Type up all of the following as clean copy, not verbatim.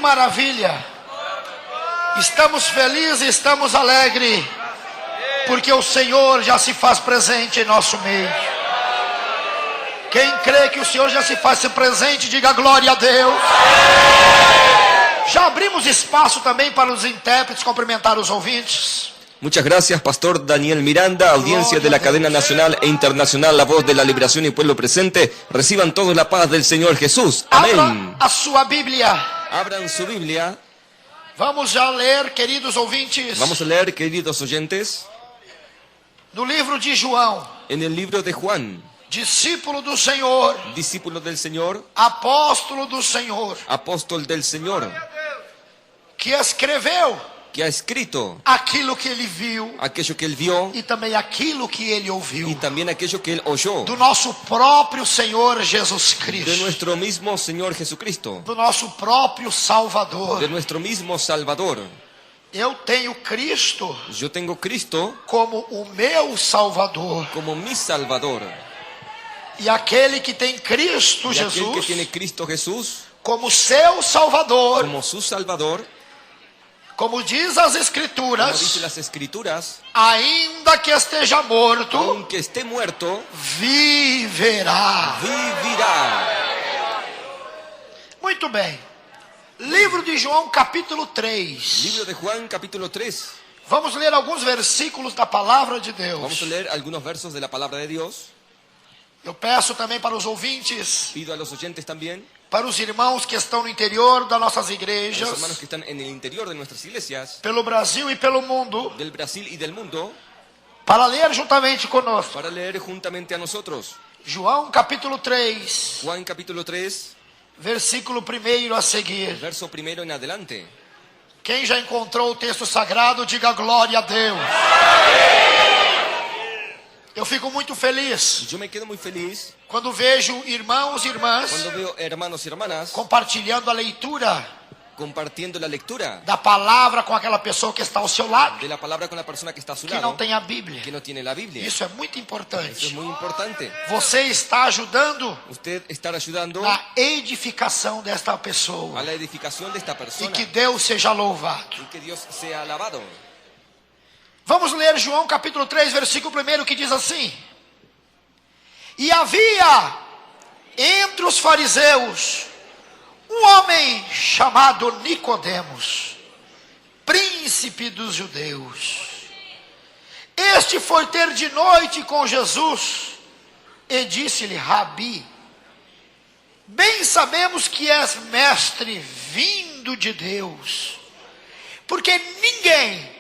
maravilha! Estamos felizes, estamos alegres, porque o Senhor já se faz presente em nosso meio. Quem crê que o Senhor já se faz presente, diga glória a Deus. Já abrimos espaço também para os intérpretes cumprimentar os ouvintes. Muchas gracias, Pastor Daniel Miranda, audiencia de la cadena nacional e internacional La Voz de la Liberación y Pueblo Presente. Reciban todos la paz del Señor Jesús. Amén. Abra a sua Bíblia. Abran su Biblia. Vamos já ler, queridos ouvintes, Vamos a leer, queridos oyentes, no livro de João, en el libro de Juan, discípulo do Senhor, discípulo del Señor, apóstolo do Senhor, apóstol del Señor, que escreveu que ha escrito aquilo que ele viu aquello que él vio e também aquilo que ele ouviu y también aquello que él oyó do nosso próprio Senhor Jesus de Cristo, nuestro mismo Señor Jesucristo, do nosso próprio Salvador. de nuestro mismo Salvador. Eu tenho Cristo Yo tengo Cristo como o meu Salvador, como mi Salvador. e aquele que tem Cristo Y aquel que Jesus tiene Cristo Jesús como seu Salvador, como su Salvador, como diz as como Escrituras, dice las Escrituras, ainda que esteja morto, aunque esté muerto, viverá. vivirá. Muito bem. Livro de João, capítulo 3. Libro de Juan, capítulo 3. Vamos ler alguns versículos da palavra de Vamos a Deus. leer algunos versos de la palabra de Dios. Eu peço também para os ouvintes, Pido a los oyentes también, para os irmãos que estão no interior das nossas a los igrejas, hermanos que están en el interior de nuestras iglesias, pelo Brasil e pelo mundo, del Brasil y del mundo, para ler juntamente conosco. para leer juntamente a nosotros. João, capítulo 3, Juan, capítulo 3, versículo 1 a seguir. verso primero en adelante. Quem já encontrou o texto sagrado, diga glória a Deus. Eu fico muito feliz Yo me quedo muy feliz quando vejo irmãos e irmãs cuando veo hermanos y hermanas compartilhando a leitura compartiendo la lectura da palavra com aquela pessoa que está ao seu lado, de la palabra con la persona que está a su que lado, não tem a Bíblia. que no tiene la Biblia. Isso é muito Eso es importante. muy importante. Você está ajudando Usted está ayudando na edificação desta a pessoa. la edificación de esta E persona que Deus seja louvado. y que Dios sea alabado. Vamos ler João capítulo 3, versículo 1, que diz assim: E havia entre os fariseus um homem chamado Nicodemos, príncipe dos judeus. Este foi ter de noite com Jesus e disse-lhe: Rabi, bem sabemos que és mestre vindo de Deus, porque ninguém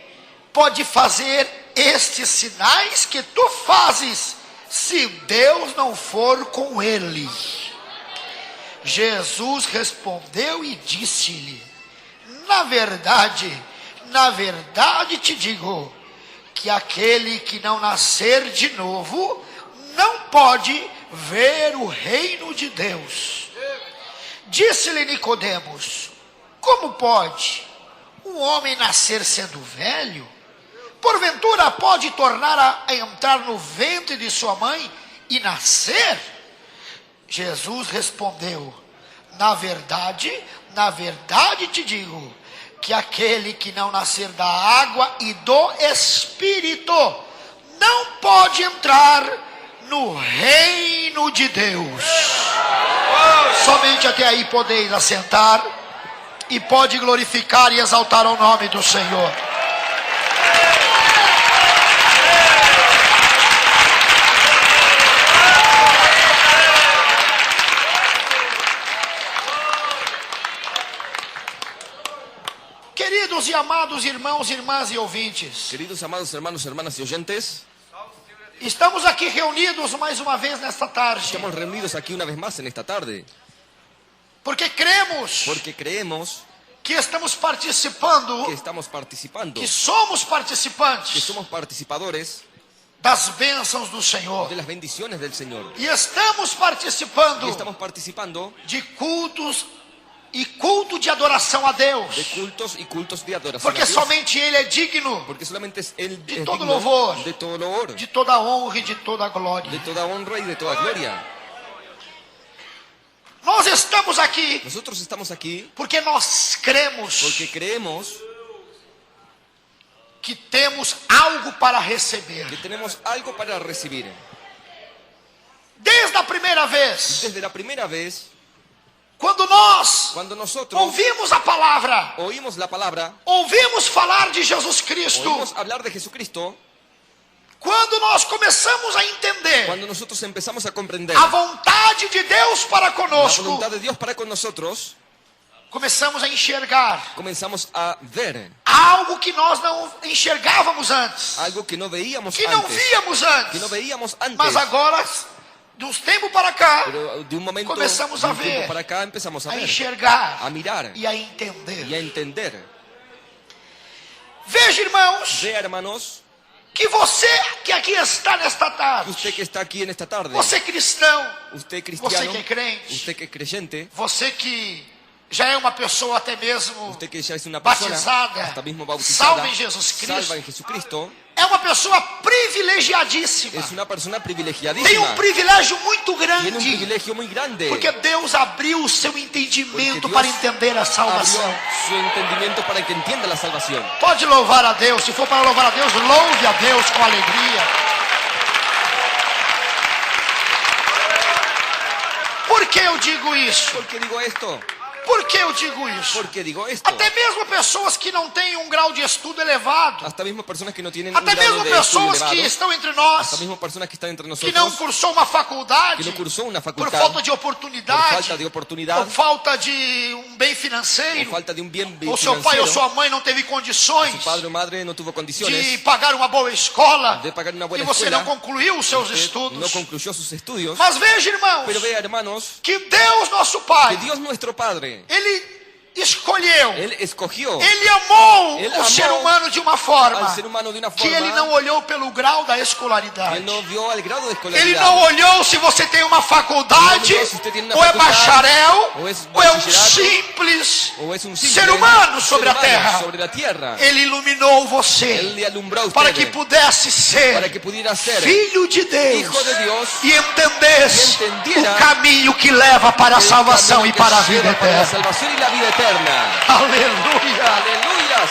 pode fazer estes sinais que tu fazes se Deus não for com ele. Jesus respondeu e disse-lhe: na verdade te digo, que aquele que não nascer de novo não pode ver o reino de Deus. Disse-lhe Nicodemos: como pode um homem nascer sendo velho? Porventura pode tornar a entrar no ventre de sua mãe e nascer? Jesus respondeu: na verdade te digo, que aquele que não nascer da água e do Espírito não pode entrar no reino de Deus. Somente até aí podeis assentar e pode glorificar e exaltar o nome do Senhor. Queridos e amados irmãos, irmãs e ouvintes, Queridos amados hermanos, hermanas y oyentes, estamos aqui reunidos mais uma vez nesta tarde, estamos reunidos aquí una vez más en esta tarde, porque cremos porque creemos que estamos participando, que estamos participando, que somos que participantes somos participadores das bênçãos do Senhor. de las bendiciones del Señor. E estamos participando Y estamos participando de cultos e culto de adoração a Deus, de cultos y cultos de adoración porque a Dios, somente Ele é digno porque solamente es Él de es todo digno louvor, de todo loor, de toda honra e de toda glória. de toda honra y de toda gloria. Nós estamos aqui Nosotros estamos aquí porque nós cremos porque creemos que temos algo para receber. que tenemos algo para recibir. Desde a primeira vez, Desde la primera vez, quando nós cuando nosotros ouvimos a palavra, oímos la palabra, ouvimos falar de Jesus Cristo, oímos hablar de Jesucristo, quando nós começamos a entender cuando nosotros empezamos a comprender a vontade de Deus para la conosco, voluntad de Dios para con nosotros, começamos a enxergar comenzamos a ver algo que nós não enxergávamos antes, algo que no veíamos que não antes, víamos antes, que no veíamos antes, mas agora, de uns tempos para cá, pero de un momento, comenzamos de a un tiempo ver, para acá empezamos a a ver, enxergar a mirar e a entender. y a entender. Veja, irmãos, Vea, hermanos, que você que aqui está nesta tarde, usted que está aquí en esta tarde, você cristão, usted você cristiano, que é crente, usted que es creyente, você que já é uma pessoa até mesmo usted que ya es una persona, batizada, hasta mismo bautizada, salva em Jesus Cristo, salva en Jesucristo, é uma pessoa privilegiadíssima. es una persona Tem privilegiadísima, privilégio muito tiene un grande, privilegio muy grande, porque Deus abriu o seu entendimento Porque Deus para entender a abrió salvação. su entendimiento para que entienda la salvación. Pode louvar a Deus, se for para louvar a Deus, louve a Deus com alegria. Por que eu digo isso? ¿Por qué digo esto? Por que eu digo isso? ¿Por qué digo esto? Até mesmo pessoas que não têm um grau de estudo elevado, Hasta mismo personas que no tienen un até grado mesmo de estudio pessoas que elevado, estão entre hasta nós, mismo personas que están entre que nosotros, não cursou uma faculdade, que no cursó una por facultad, falta de por oportunidade, falta de oportunidad, por falta de um bem por financeiro, falta de un bien ou seu pai ou financiero, sua mãe não teve condições su padre o madre no tuvo de condiciones pagar uma boa escola, de pagar una e buena você escuela, não concluiu os seus usted estudos. no concluyó sus estudios, Mas veja, irmãos, pero vea, hermanos, que Deus, nosso que Pai, Dios nuestro Padre, Ele escolheu, Él escogió Ele amou Ele o amou ser humano de uma forma al ser humano de una que forma Ele não olhou pelo grau da que escolaridade. Él no vio al grado de Ele escolaridad. não olhou se você tem uma faculdade, Ele não olhou se você tem uma ou é faculdade, bacharel, ou é ou é um bachillerato, simples o es un ser simple humano sobre a ser humano terra. sobre la tierra. Ele iluminou você Él le alumbró a para usted que pudesse ser para que pudiera ser filho de Deus hijo de Dios e entendesse e entendiera o caminho que leva para a el salvação camino e que para a vida lleva para la eterna. salvación y la vida eterna. Aleluia! Aleluyas.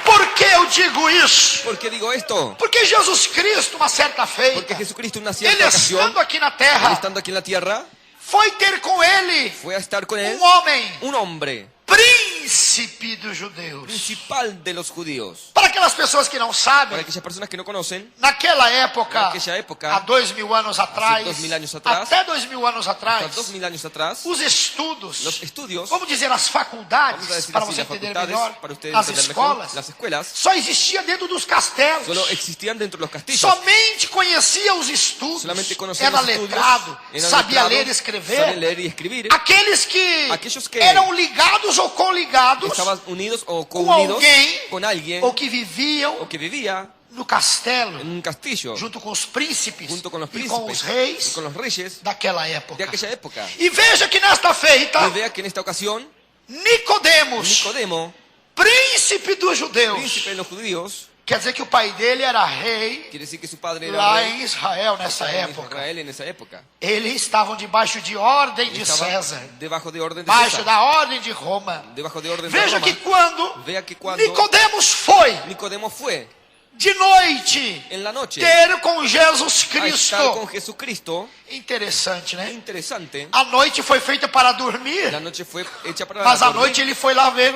Por que eu digo isso? ¿Por qué digo esto? Porque Jesus Cristo, uma certa Porque feita, Jesucristo una Ele cierta ocasión, estando aqui na él terra, estando aquí en la tierra, foi ter com ele fue a estar con él homem, un hombre príncipe dos judeus. principal de los judíos. Para aquelas pessoas que não Para sabem, aquellas personas que no conocen, naquela época, naquela época, há 2000 anos atrás, 2000 años atrás, até 2000 anos hasta atrás, 2000 años atrás, os estudos, los estudios, vamos dizer as vamos a faculdades, decir para así, você las entender facultades, melhor, para ustedes as entender mejor, escolas, las escuelas, só existia dentro dos castelos. solo existían dentro de los castillos. Somente conhecia os estudos, Solamente conocían era los estudios, letrado, eran sabia letrados, ler e sabían escrever. leer y escribir, Aqueles que Aquellos que eram ligados ou coligados estaban unidos o com counidos alguém con alguien ou que viviam o que vivía no castelo, en un castillo junto com os príncipes junto con los e com os príncipes reis y con los reyes daquela de época. aquella época. E veja que nesta feita, Y vea que en esta ocasión Nicodemos, Nicodemo, príncipe dos judeus, príncipe de los judíos, quer dizer que o pai dele era rei quiere decir que su padre era lá rey em Israel nessa en época. Israel en esa época. Eles estavam debaixo de ordem de Estaba César, debajo de orden de debaixo César, da ordem de Roma. debajo de orden de Veja Roma. que quando Vea que cuando Nicodemos foi Nicodemo fue de noite en la noche ter com Jesus a estar con Cristo. Jesucristo, Interessante, né? interesante, A noite foi feita para dormir, la noche fue hecha para mas à dormir, noite ele foi lá ver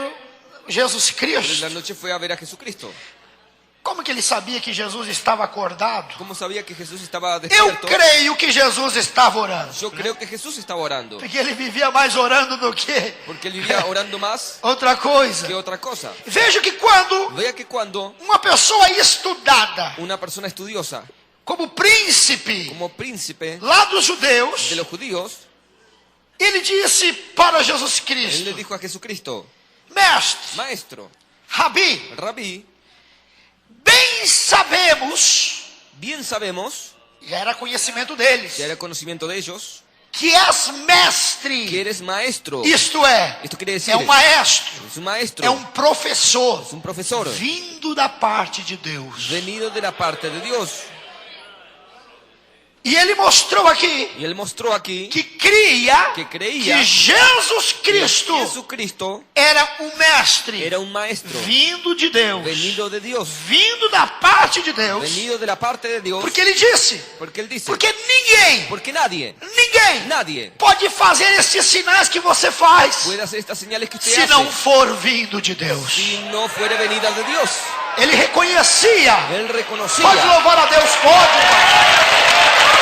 Jesus pero en Cristo. la noche fue a ver a Jesucristo. Como que ele sabia que Jesus estava acordado? ¿Cómo sabía que Jesús estaba Eu despierto? creio que Jesus estava orando, Yo creo que Jesús estaba orando, porque ele vivia mais orando do que porque él vivía orando más outra coisa. que otra cosa. Veja que quando Vea que cuando uma pessoa estudada una persona estudiosa, como príncipe como príncipe lá dos judeus, de los judíos, ele disse para Jesus él Cristo: le dijo a Jesucristo, Mestre, Maestro, Rabi, Rabí, bem sabemos, bien sabemos, já era conhecimento deles, ya era conocimiento de ellos, que és mestre, que eres maestro. isto é, Esto quiere decir, é um maestro, es un maestro, é um professor, es un profesor, vindo da parte de Deus. venido de la parte de Dios. E ele mostrou aqui Y él mostró aquí que creía que Jesus Cristo Jesucristo era um mestre era un maestro vindo de Deus, venido de Dios, vindo da parte de Deus, venido de la parte de Dios, porque ele disse, porque él dice, porque ninguém porque nadie pode fazer esses sinais que você faz puede hacer estas señales que usted se hace não for vindo de Deus. si no fuere venida de Dios. Ele reconhecia. Él reconocía. Pode louvar a Deus, pode, irmão.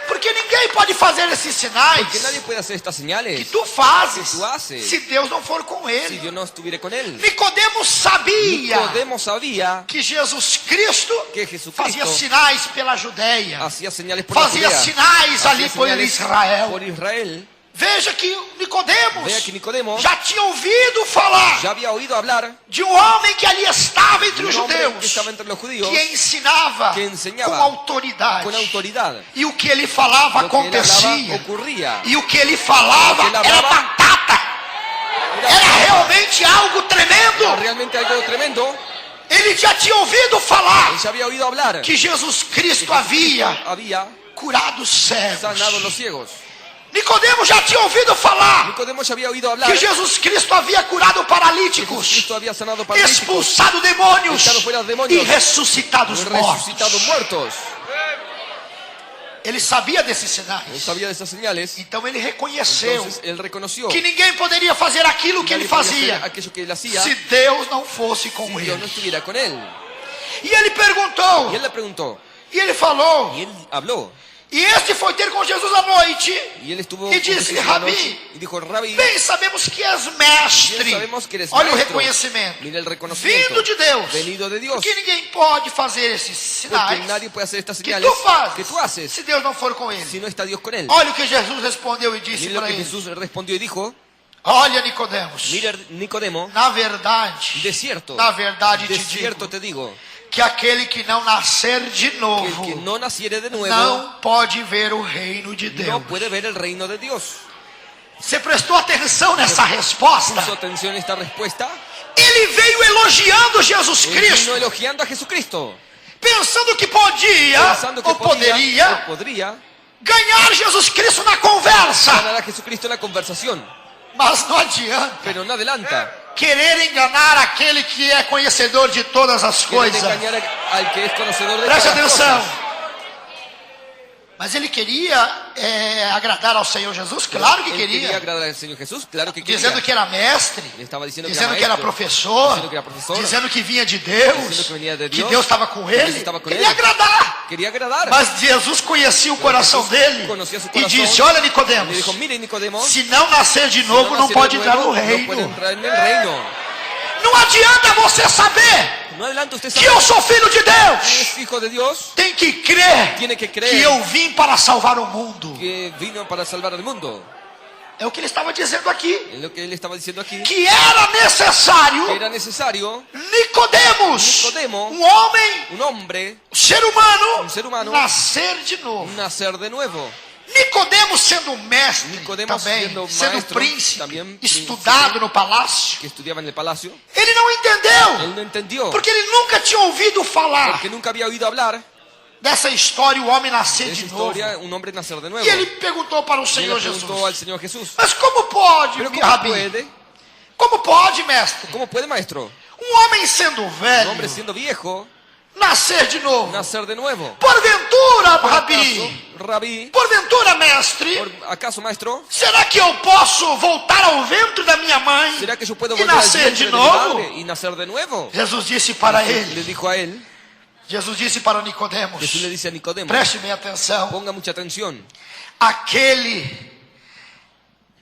Porque ninguém pode fazer esses sinais Porque nadie puede hacer estas que señales tu fazes que tu haces se Deus não for com si ele. Dios no estuviera con él. Nicodemos sabia Nicodemo sabía que Jesus Cristo que Jesucristo fazia sinais pela Judéia, hacía señales por la fazia Judea, sinais ali hacía por señales Israel. por Israel. Veja que Nicodemos Vea que Nicodemo já tinha ouvido falar ya había oído hablar de um homem que ali estava entre de os un hombre que judeus, estaba entre los judíos que ensinava que enseñaba com autoridade. con autoridad. E o que ele falava Lo que él acontecia. hablaba ocurría. E o que ele falava Lo que ele era hablava batata. Era realmente algo Era tremendo. realmente algo tremendo. Ele já tinha ouvido falar Él ya había oído hablar que Jesus Cristo havia había curado cegos. sanado los ciegos. Nicodemo já tinha ouvido falar Nicodemo ya había oído hablar que Jesus Cristo havia curado paralíticos, Cristo había sanado paralíticos, expulsado demônios echado fuera demonios, e ressuscitado os mortos. resucitado muertos. Ele sabia desses sinais. Él sabía de esas señales. Então ele reconheceu Entonces él reconoció que ninguém poderia fazer aquilo que ele nadie podía fazia hacer aquello que él hacía se Deus não fosse com si Dios no ele. estuviera con él. E ele perguntou, Y él le preguntó, e ele falou, y él habló, e este foi ter com Jesus à noite, y él estuvo e con disse, Jesús una Rabi, noche, y dijo, Rabí, bem, sabemos que és mestre. bien sabemos que eres Olha o maestro. reconhecimento. Mira el reconocimiento. Vindo de Deus. Venido de Dios. Porque ninguém pode fazer esses Porque sinais nadie puede hacer estas que señales tu fazes que tú haces se Deus não for com ele. si no está Dios con él. Olha o que Jesus respondeu e disse Mira lo para que ele. Jesús respondió y dijo, Olha, Nicodemos, mira Nicodemo, na verdade, de cierto te digo, te digo, que aquele que não nascer de que el novo que no naciere de nuevo não pode ver o reino de Deus. no puede ver el reino de Dios. Você prestou atenção nessa resposta? Puso atención a esta respuesta. Ele veio elogiando Jesus Él Cristo, vino elogiando a Jesucristo, pensando que podia pensando que ou poderia podría ganhar Jesus Cristo na conversa. ganar a Jesucristo en la conversación, Mas não adianta pero no adelanta. querer enganar aquele que é conhecedor de todas as Quieren coisas. engañar al que es conocedor de Preste todas las atenção. cosas. Mas ele queria agradar ao Senhor Jesus? Claro que Él quería queria. agradar al Señor Jesús, claro que quería. Dizendo que era mestre, Le estaba diciendo dizendo que que era era maestro, professor, dizendo que era professor, dizendo que vinha de Deus, dizendo que vinha de que Deus, Deus estava com que Deus ele. estava com Queria ele. agradar. Quería agradar. Mas Jesus conhecia o coração Jesus dele conhecia seu e coração. disse: Olha, Le Nicodemos, dijo, mire Nicodemo, se não nascer de novo, não nacer pode de entrar nuevo, no no puede reino. entrar en el reino. Não adianta você saber No adelante usted que sabe eu sou filho de que Deus. es hijo de Dios, Tem que crer tiene que que creer eu vim para salvar o mundo. que vino para salvar al mundo. É o que ele estava dizendo aqui. Es lo que él estaba diciendo aquí, Que era necessário que era necesario Nicodemos, Nicodemo, um homem, un hombre, um ser humano, humano, nascer de novo. nacer de nuevo. Nicodemos sendo mestre, Nicodemos também, sendo sendo maestro, príncipe, também estudado no palácio, Que estudiaba en el palacio, ele não entendeu, él no entendió, porque ele nunca tinha ouvido falar porque nunca había oído hablar dessa história, o homem de nascer esa de novo. historia, un hombre nacer de nuevo. E ele perguntou para o Y él Senhor le preguntó Jesus: al Señor Jesús, Mas como pode, ¿pero cómo Rabi? puede? Como pode, mestre? ¿Cómo puede, maestro? Um homem sendo Un velho, hombre siendo viejo, nascer de novo. nacer de nuevo. Porventura, ¿Por Rabi, acaso, Rabí, porventura, mestre, acaso, maestro, será que eu posso voltar ao ventre da minha mãe será que yo puedo e volver al nascer vientre de de mi novo? madre y nacer de nuevo? Jesus disse para Le ele, dijo a él, Jesus disse para Nicodemos, Jesús le dice a Nicodemo, preste bem atenção, ponga mucha atención, aquele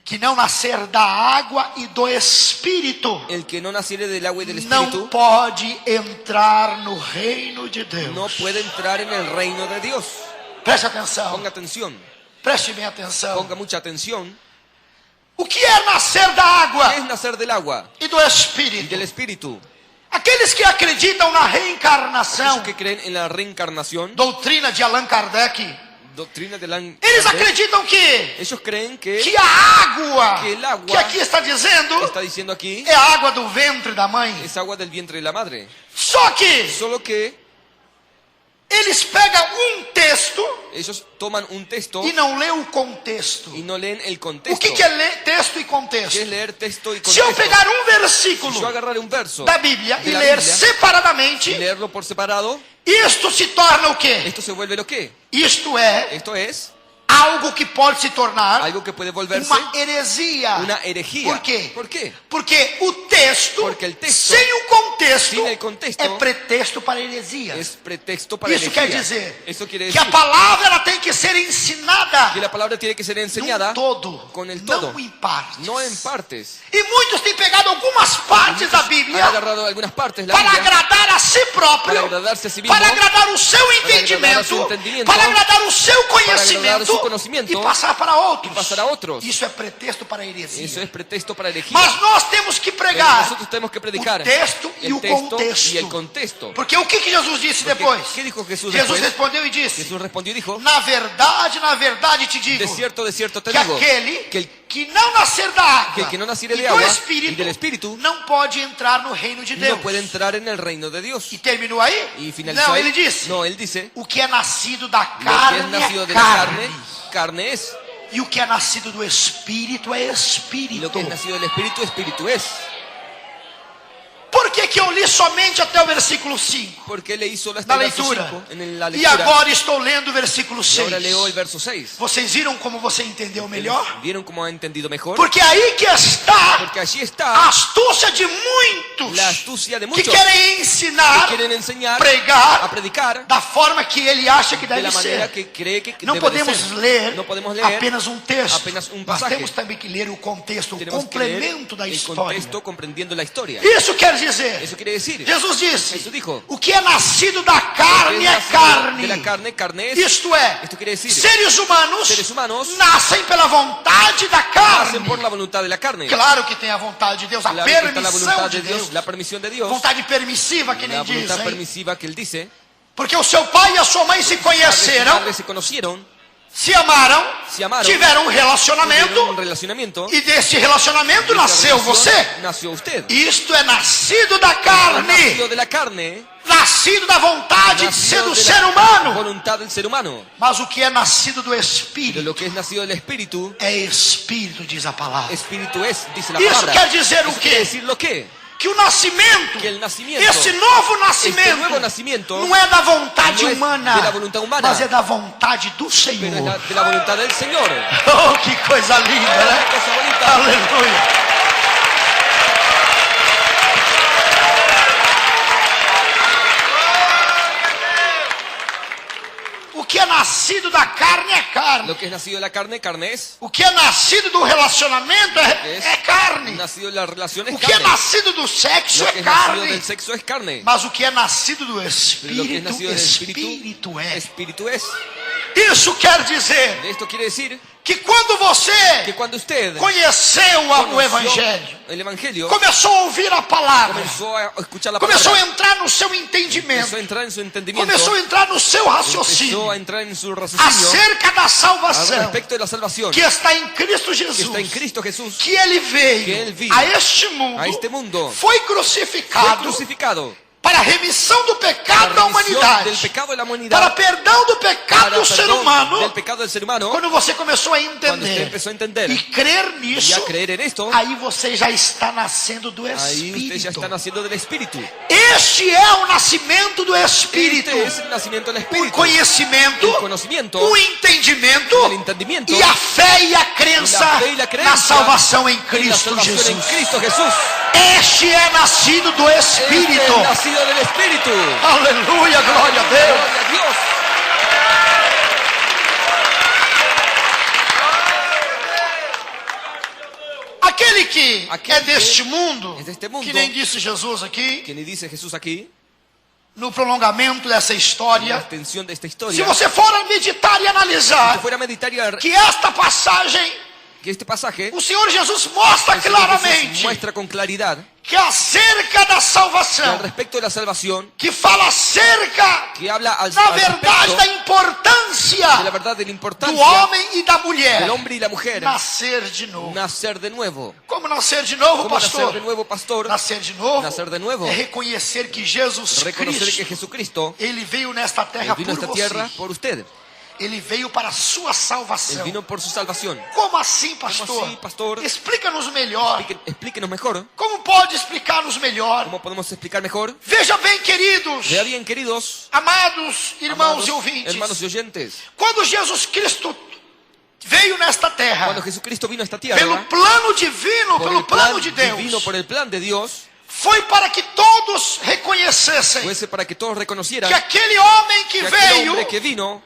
que não nascer da água e do Espírito el que no naciere del agua y del não Espíritu pode entrar no reino de Deus. no puede entrar en el reino de Dios. Preste atenção, Ponga atención, preste bem atenção. ponga mucha atención. O que é nascer da água ¿Qué es nacer del agua e do y Espírito? del Espíritu? Aqueles que acreditam na Aquellos reencarnação, que creen en la reencarnación, doutrina de Allan Kardec, Doctrina de la Eles acreditam que Ellos creen que a água Que el agua que aqui está dizendo está diciendo aquí é a água do ventre da mãe. es agua del vientre de la madre. Só que Solo que eles pegam um texto ellos toman un texto e não lê o contexto. y no leen el O contexto. que é ler texto e ¿Qué contexto? es leer texto y Se contexto? eu pegar um Si yo versículo agarrar un verso da Bíblia de e la ler Biblia separadamente, y leerlo por separado, isto se torna o quê? esto se vuelve lo que. Isto é Esto es algo que pode se tornar algo que puede volverse uma heresia. una herejía. Por quê? ¿Por qué? Porque o texto, Porque el texto, sem o contexto, sin el contexto, é pretexto para heresia. Es pretexto para Isso herejía. quer dizer Eso quiere que decir a palavra ela tem que ser ensinada que la palabra tiene que ser num enseñada todo, con el todo, não em partes. no en partes. E muitos têm pegado algumas partes da Han Bíblia agarrado algunas partes de la para Biblia agradar a si próprio, para agradarse a sí mismo, para agradar o seu agradar a entendimento, su entendimiento, para agradar o seu agradar conhecimento su conocimiento e passar para outros. y pasar a otros. Isso é pretexto para a heresia. Eso es pretexto para herejía. Mas nós temos que Pero pregar nosotros tenemos que predicar o texto e el o texto contexto. y el contexto. Porque o que Jesus disse Porque, depois? ¿qué dijo Jesús Jesus después? respondeu e disse: Jesús respondió y dijo: na verdade te digo, de cierto te que digo, aquele que el que não nascer da água que el que no naciere de e agua do y Espírito, del Espíritu não pode entrar no reino de Deus. no puede entrar en el reino de Dios. E terminou aí? Y finalizó Não, ahí. ele disse: No, él dice: o que é nascido da lo que carne es nacido é de la carne, carne, carne es. e o que é nascido do Espírito é Y Espírito. lo que es nacido del Espíritu, Espíritu es. Por que eu li somente até o versículo 5 Porque le hizo na hasta el verso leitura? 5 en la E lectura. agora estou lendo o versículo Y 6. ahora leo el verso 6. Vocês viram como você entendeu melhor? ¿Vieron cómo ha entendido mejor? Porque aí que está Porque allí a está astúcia de muitos la astucia de que muchos querem ensinar, que quieren enseñar pregar a predicar da forma que ele acha que de deve la manera ser. que cree que Não debe de podemos ser. ler No podemos leer apenas um texto. apenas un Nós pasaje. temos também que ler o contexto, o Tenemos que leer complemento da el história. contexto comprendiendo la historia. Isso quer dizer, Eso quiere decir, Jesus disse: Jesús dijo, o que é nascido da que carne es é nacido carne. de la carne, carne es. Isto é, Esto quiere decir, seres humanos nascem pela vontade da carne. hacen por la voluntad de la carne. Claro que tem a vontade de Deus, a Claro que está la permissão voluntad de de Dios, Deus. la permisión de Dios, Vontade permissiva, que nem la diz, voluntad hein? permisiva que él dice. Porque o seu pai e a sua mãe se Padres y conheceram, madres se conocieron, se amaram, se amaron, tiveram um tuvieron un relacionamento relacionamiento, e desse relacionamento y de esa nasceu relación você. nació usted. Isto é nascido da Nacido carne, de la carne, nascido da vontade de ser nacido do de ser la humano. voluntad del ser humano. Mas o que é nascido do Pero Espírito lo que es nacido del Espíritu, é Espírito, diz a palavra. Espíritu es, dice la Isso palabra. quer dizer o Eso quiere quê? decir lo que? Que o nascimento, Que el nacimiento, esse novo este nascimento, nuevo nacimiento, não é da vontade não é humana, de la voluntad humana, mas é da vontade do pero es Senhor. de la voluntad del Señor. Oh, que coisa linda, né? Qué cosa bonita. Aleluia. O que é nascido da carne é carne. Lo que es nacido de la carne, carne es. O que é nascido do relacionamento é carne. Nacido de la relación es O que é carne. nascido do sexo Lo que é es nacido carne. del sexo es carne. Mas o que é nascido do Pero lo que es Espírito, nacido del Espíritu, Espírito é. Espíritu es. Isso quer dizer Esto quiere decir que quando você que cuando usted conheceu o conoció Evangelho, el Evangelio, começou a ouvir a palavra, comenzó a escuchar la começou a palabra, entrar no seu empezó entendimento, a entrar en su entendimiento, começou a entrar no seu empezó raciocínio a entrar en su raciocinio acerca da al salvação respecto de la salvación que está em Cristo que Jesus, está en Cristo Jesús, que ele veio que ele veio a este mundo, a este mundo, foi fue crucificado crucificado para a remissão do pecado da para la remisión humanidade, del pecado de la para humanidad, perdão do pecado para do ser perdón humano. del pecado del ser humano. Quando você começou a Cuando usted entender empezó a entender e crer y nisso, a creer en esto, aí você já está nascendo do ahí usted ya Espírito. está naciendo del Espíritu. Este é o nascimento do Espírito. Este es el nacimiento del O Espíritu. conhecimento, El conocimiento, o entendimento el entendimiento e a fé e a crença la fe y la creencia na salvação em y la Cristo salvación en Jesus. Cristo Jesús. Este é nascido do Este Espírito. es nacido del Espíritu. Aleluia, glória a Deus. Gloria a Dios. Aquele que Aquele é deste que mundo, é deste mundo, que nem disse Jesus aqui, Que le dice Jesús aquí, no prolongamento dessa en la história, extensión de esta se historia, você for a meditar e si analisar fuera a meditar y a que esta passagem, que este pasaje, o Senhor Jesus mostra el Señor Jesús claramente muestra con claridad que acerca da que al salvação, respecto de la salvación, que fala acerca, que habla al na verdade, respecto da de la importância verdad de la do importancia homem e da mulher del hombre y la mujer nascer de novo. nacer de nuevo. Como nascer de novo, ¿Cómo nacer pastor? de nuevo, pastor? Nascer de novo, Nascer de nuevo. é reconhecer que Jesus Reconocer que Cristo, Jesucristo ele veio nesta terra vino a por esta você. tierra por usted. Ele veio para a sua Él salvação. vino por su salvación. Como assim, pastor? Como assim, pastor? Explica-nos melhor. Explíquenos mejor. Como pode explicar-nos melhor? ¿Cómo podemos explicar mejor? Veja bem, queridos, Vea bien, queridos, amados irmãos amados e ouvintes, hermanos y oyentes. quando Jesus Cristo veio nesta terra, Cuando Jesucristo vino a esta pelo tierra, plano divino, por pelo el plan plano de Deus, divino, por el plan de Dios, foi para que todos reconhecessem fuese para que todos reconocieran que aquele homem que que aquel veio hombre que vino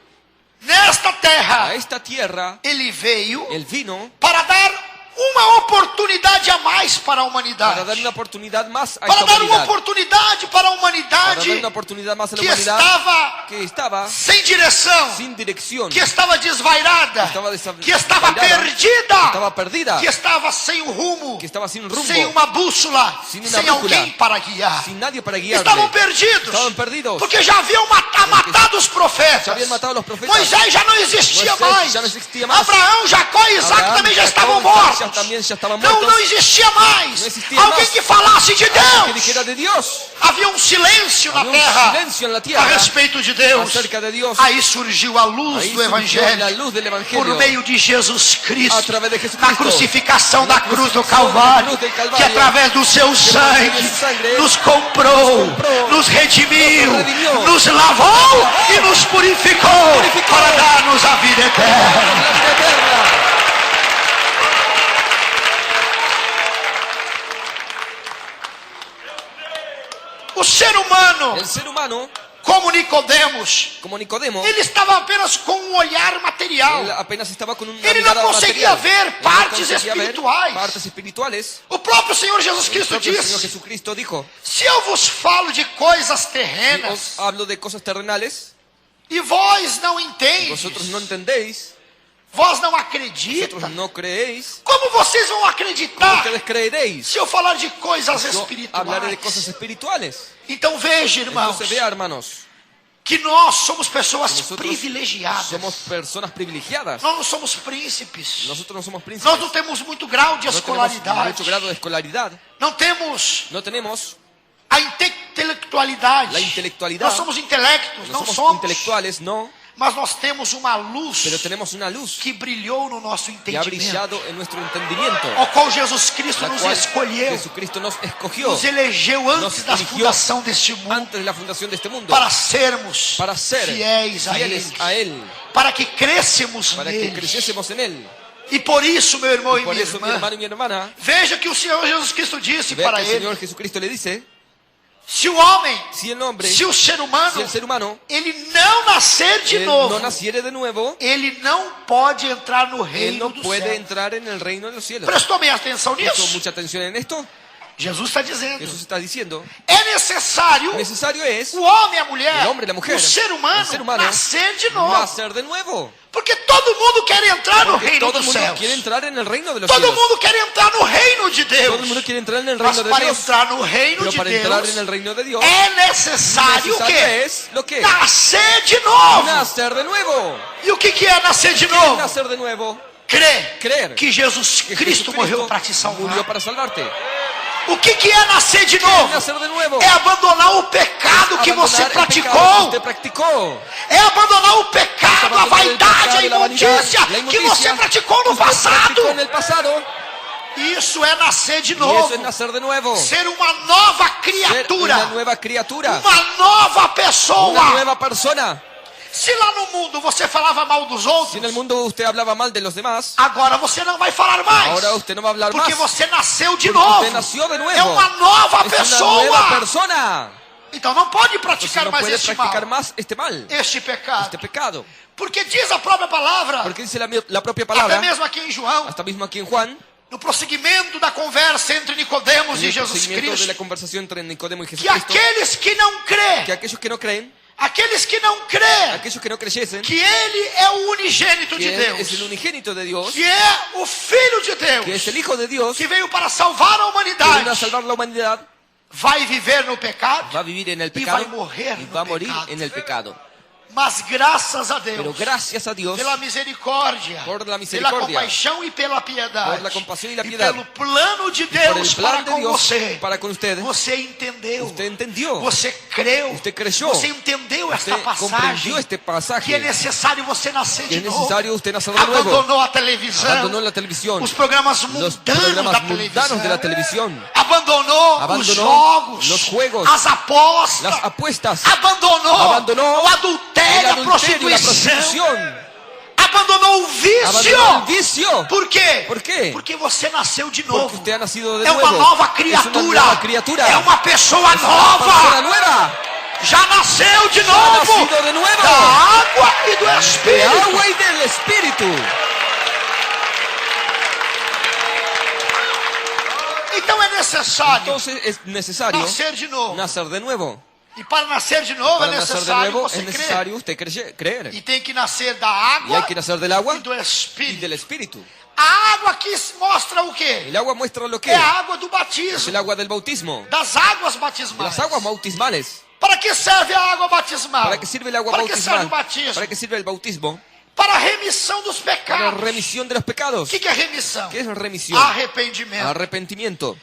nesta terra, a esta tierra, ele veio él vino para dar uma oportunidade a mais para a humanidade. para dar una oportunidad más a Para esta dar uma humanidad. oportunidade para a Para humanidade dar una oportunidad más a la que humanidad estava estaba sem direção, sin dirección, que estava desvairada, que estava desvairada, perdida, estaba perdida, que estava sem o rumo, que estaba sin rumbo, sem uma bússola, Sem uma sem brújula, alguém para guiar. sin nadie para guiarle. Estavam perdidos, Estaban perdidos. porque já haviam matado os profetas. Ya habían matado a los profetas. Moisés já não existia Moisés mais. já não existia mais. Abraão, Jacó e Isaac Abraão, também já Jacó, estavam Isaac mortos. já também já estavam Não, mortos. não existia mais. Não existia alguém mais. que falasse de Que Deus. dijera de Dios. Havia um silêncio na Había un terra silencio en la a tierra respeito de Deus. acerca de Dios. Aí surgiu a luz Ahí do surgió la Evangelho luz del por Evangelio meio de Jesus Cristo, a través de na Jesucristo, crucificação na da cruz do crucificação da Calvário, cruz do Calvário, que através do seu por sangue meio desse sangue nos comprou, nos redimiu, nos redimiu, nos lavou e nos purificou para dar-nos a vida eterna. la vida eterna. O ser humano, El ser humano, como Nicodemos, como Nicodemo, ele estava apenas com um olhar material. él apenas estaba con una Ele não mirada conseguia material. ver Él no partes conseguía ver espirituais. partes espirituales. O próprio Senhor Jesus El Cristo propio Señor disse: Jesucristo dijo: se eu vos falo de coisas si terrenas os hablo de cosas terrenales, e vós não entendes, vosotros no entendéis, vós não vosotros acreditam, no creéis, como vocês vão ¿cómo acreditar ustedes creeréis? se eu falar de coisas Yo hablaré de espirituais? cosas espirituales. Então veja, irmãos, Entonces vea, hermanos, que nós somos pessoas nosotros privilegiadas. somos personas privilegiadas. Nós não somos príncipes. Nosotros no somos príncipes. Nós não temos muito grau de No tenemos escolaridade. mucho grado de escolaridad. Não temos No tenemos a intelectualidade. la intelectualidad. Nós somos intelectos, No não somos somos. intelectuales, no. Mas nós temos uma luz Pero tenemos una luz que brilhou no nosso que ha entendimento, brillado en nuestro entendimiento, ao qual Jesus Cristo la nos cual escolheu, Jesucristo nos escogió nos elegeu antes nos da eligió fundação deste mundo antes de la fundación de este mundo para sermos para ser fiéis a fieles Ele, a Él, para que crescêssemos para que nele. creciésemos en Él. E por isso, meu irmão e Por minha eso, mi irmã, hermano y mi hermana, veja que o Senhor Jesus Cristo disse vea para que el ele: Señor Jesucristo le dice, se o homem, si el hombre, se o ser si humano, el ser humano, ele não nascer de él novo, no naciere de nuevo, ele não pode entrar no él reino no do puede céu. entrar en el reino de los cielos. Prestou bem atenção ¿Puso nisso? mucha atención en esto? Jesus está dizendo: Jesús está diciendo, é necessário necesario es o homem e a mulher, el hombre y la mujer, o ser humano, el ser humano, nascer de novo. nacer de nuevo. Porque todo mundo quer entrar no Porque reino todo el dos mundo céus. quiere entrar en el reino de los Todo cielos. mundo quer entrar no reino de Deus. Todo el mundo quiere entrar en el Mas reino de para Dios. entrar no reino Pero de para entrar Deus en el reino de Dios, é necessário o necesario quê? es lo que Nascer de novo. nacer de nuevo. E o que é nascer de ¿Qué es novo? nacer de nuevo? Crer que Jesus Que Cristo morreu para te murió salvar. para salvarte. O que é nascer de ¿Qué es novo? nacer de nuevo? É abandonar o pecado que você Abandonar el pecado que praticou. usted practicó. É abandonar o pecado, a Abandonar el vaidade, a pecado, la vanidad, imundícia la que inmundicia você praticou no que usted practicó passado. en el pasado. Isso é nascer de Y novo. eso es nacer de nuevo. Ser uma nova Ser criatura. una nueva criatura. Uma nova Una pessoa. nueva persona. Se lá no mundo você falava mal dos Si en outros, el mundo usted hablaba mal de los demás, agora você não vai falar mais. ahora usted no va a hablar más. Porque você nasceu de Porque novo. usted nació de nuevo. É uma nova Es una pessoa. nueva persona. Então não pode Entonces praticar no mais puede este practicar mal, más este mal, este pecado. este pecado. Porque diz a própria palavra, Porque dice la propia até palabra, mesmo aqui em João, hasta mismo aquí en Juan, no prosseguimento da conversa entre Nicodemos en e el Jesus procedimiento de la Cristo, conversación entre Nicodemo y que Jesucristo, aqueles que não crê que aquellos que no creen Aqueles que não creem aquellos que no creyesen que Ele é o unigênito de que Él Deus, es el unigénito de Dios, que é o Filho de Deus, que es el Hijo de Dios, que veio para salvar a que vino a humanidade, salvar la humanidad, vai viver no pecado, va a vivir en el y va a pecado morir y no va a morir pecado. en el pecado. mas graças a Pero Deus, gracias a Dios, pela misericórdia, por la pela misericordia, compaixão e pela piedade, por la compasión y la e piedad, pelo plano de por el Deus para plan de com Dios você, para con ustedes, você entendeu, usted entendió, você creu, usted creyó, você entendeu esta usted passagem, comprendió este que é pasaje, necessário você nascer que de es novo. necesario usted nacer de nuevo, Abandonou a televisão, abandonó la televisión, os programas los mundanos programas da mundanos de la televisión, abandonou os abandonó jogos, los juegos, as apostas, las apuestas, abandonou abandonó o adultério, el a adulterio, la prostituição, prostitución, abandonou o vício. abandonó el vicio. Por quê? ¿Por qué? Porque você nasceu de Porque novo. usted ha nacido de É nuevo. uma nova Es una criatura. nueva criatura. É uma pessoa Es una nova. persona nueva. Já nasceu de Ha novo. nacido de nuevo. Da água e do De Espírito. agua y del Espíritu. Então é necessário Entonces es necesario nascer de novo. nacer de nuevo. E para nascer de novo Para é nacer de necessário nuevo você es crer. necesario usted creer. E tem que nascer da Y hay água que nacer del agua e do y Espírito. del Espíritu. A água aqui mostra o quê? El agua muestra lo que É es. a água do Es batismo, el agua del bautismo. das águas De batismais. las aguas bautismales. Para que serve a água batismal? ¿Para qué sirve el agua Para que serve bautismal? o batismo? ¿Para qué sirve el bautismo? Para a remissão dos Para pecados. remisión de los pecados. O que é remissão? ¿Qué es remisión? Arrependimento. Arrepentimiento.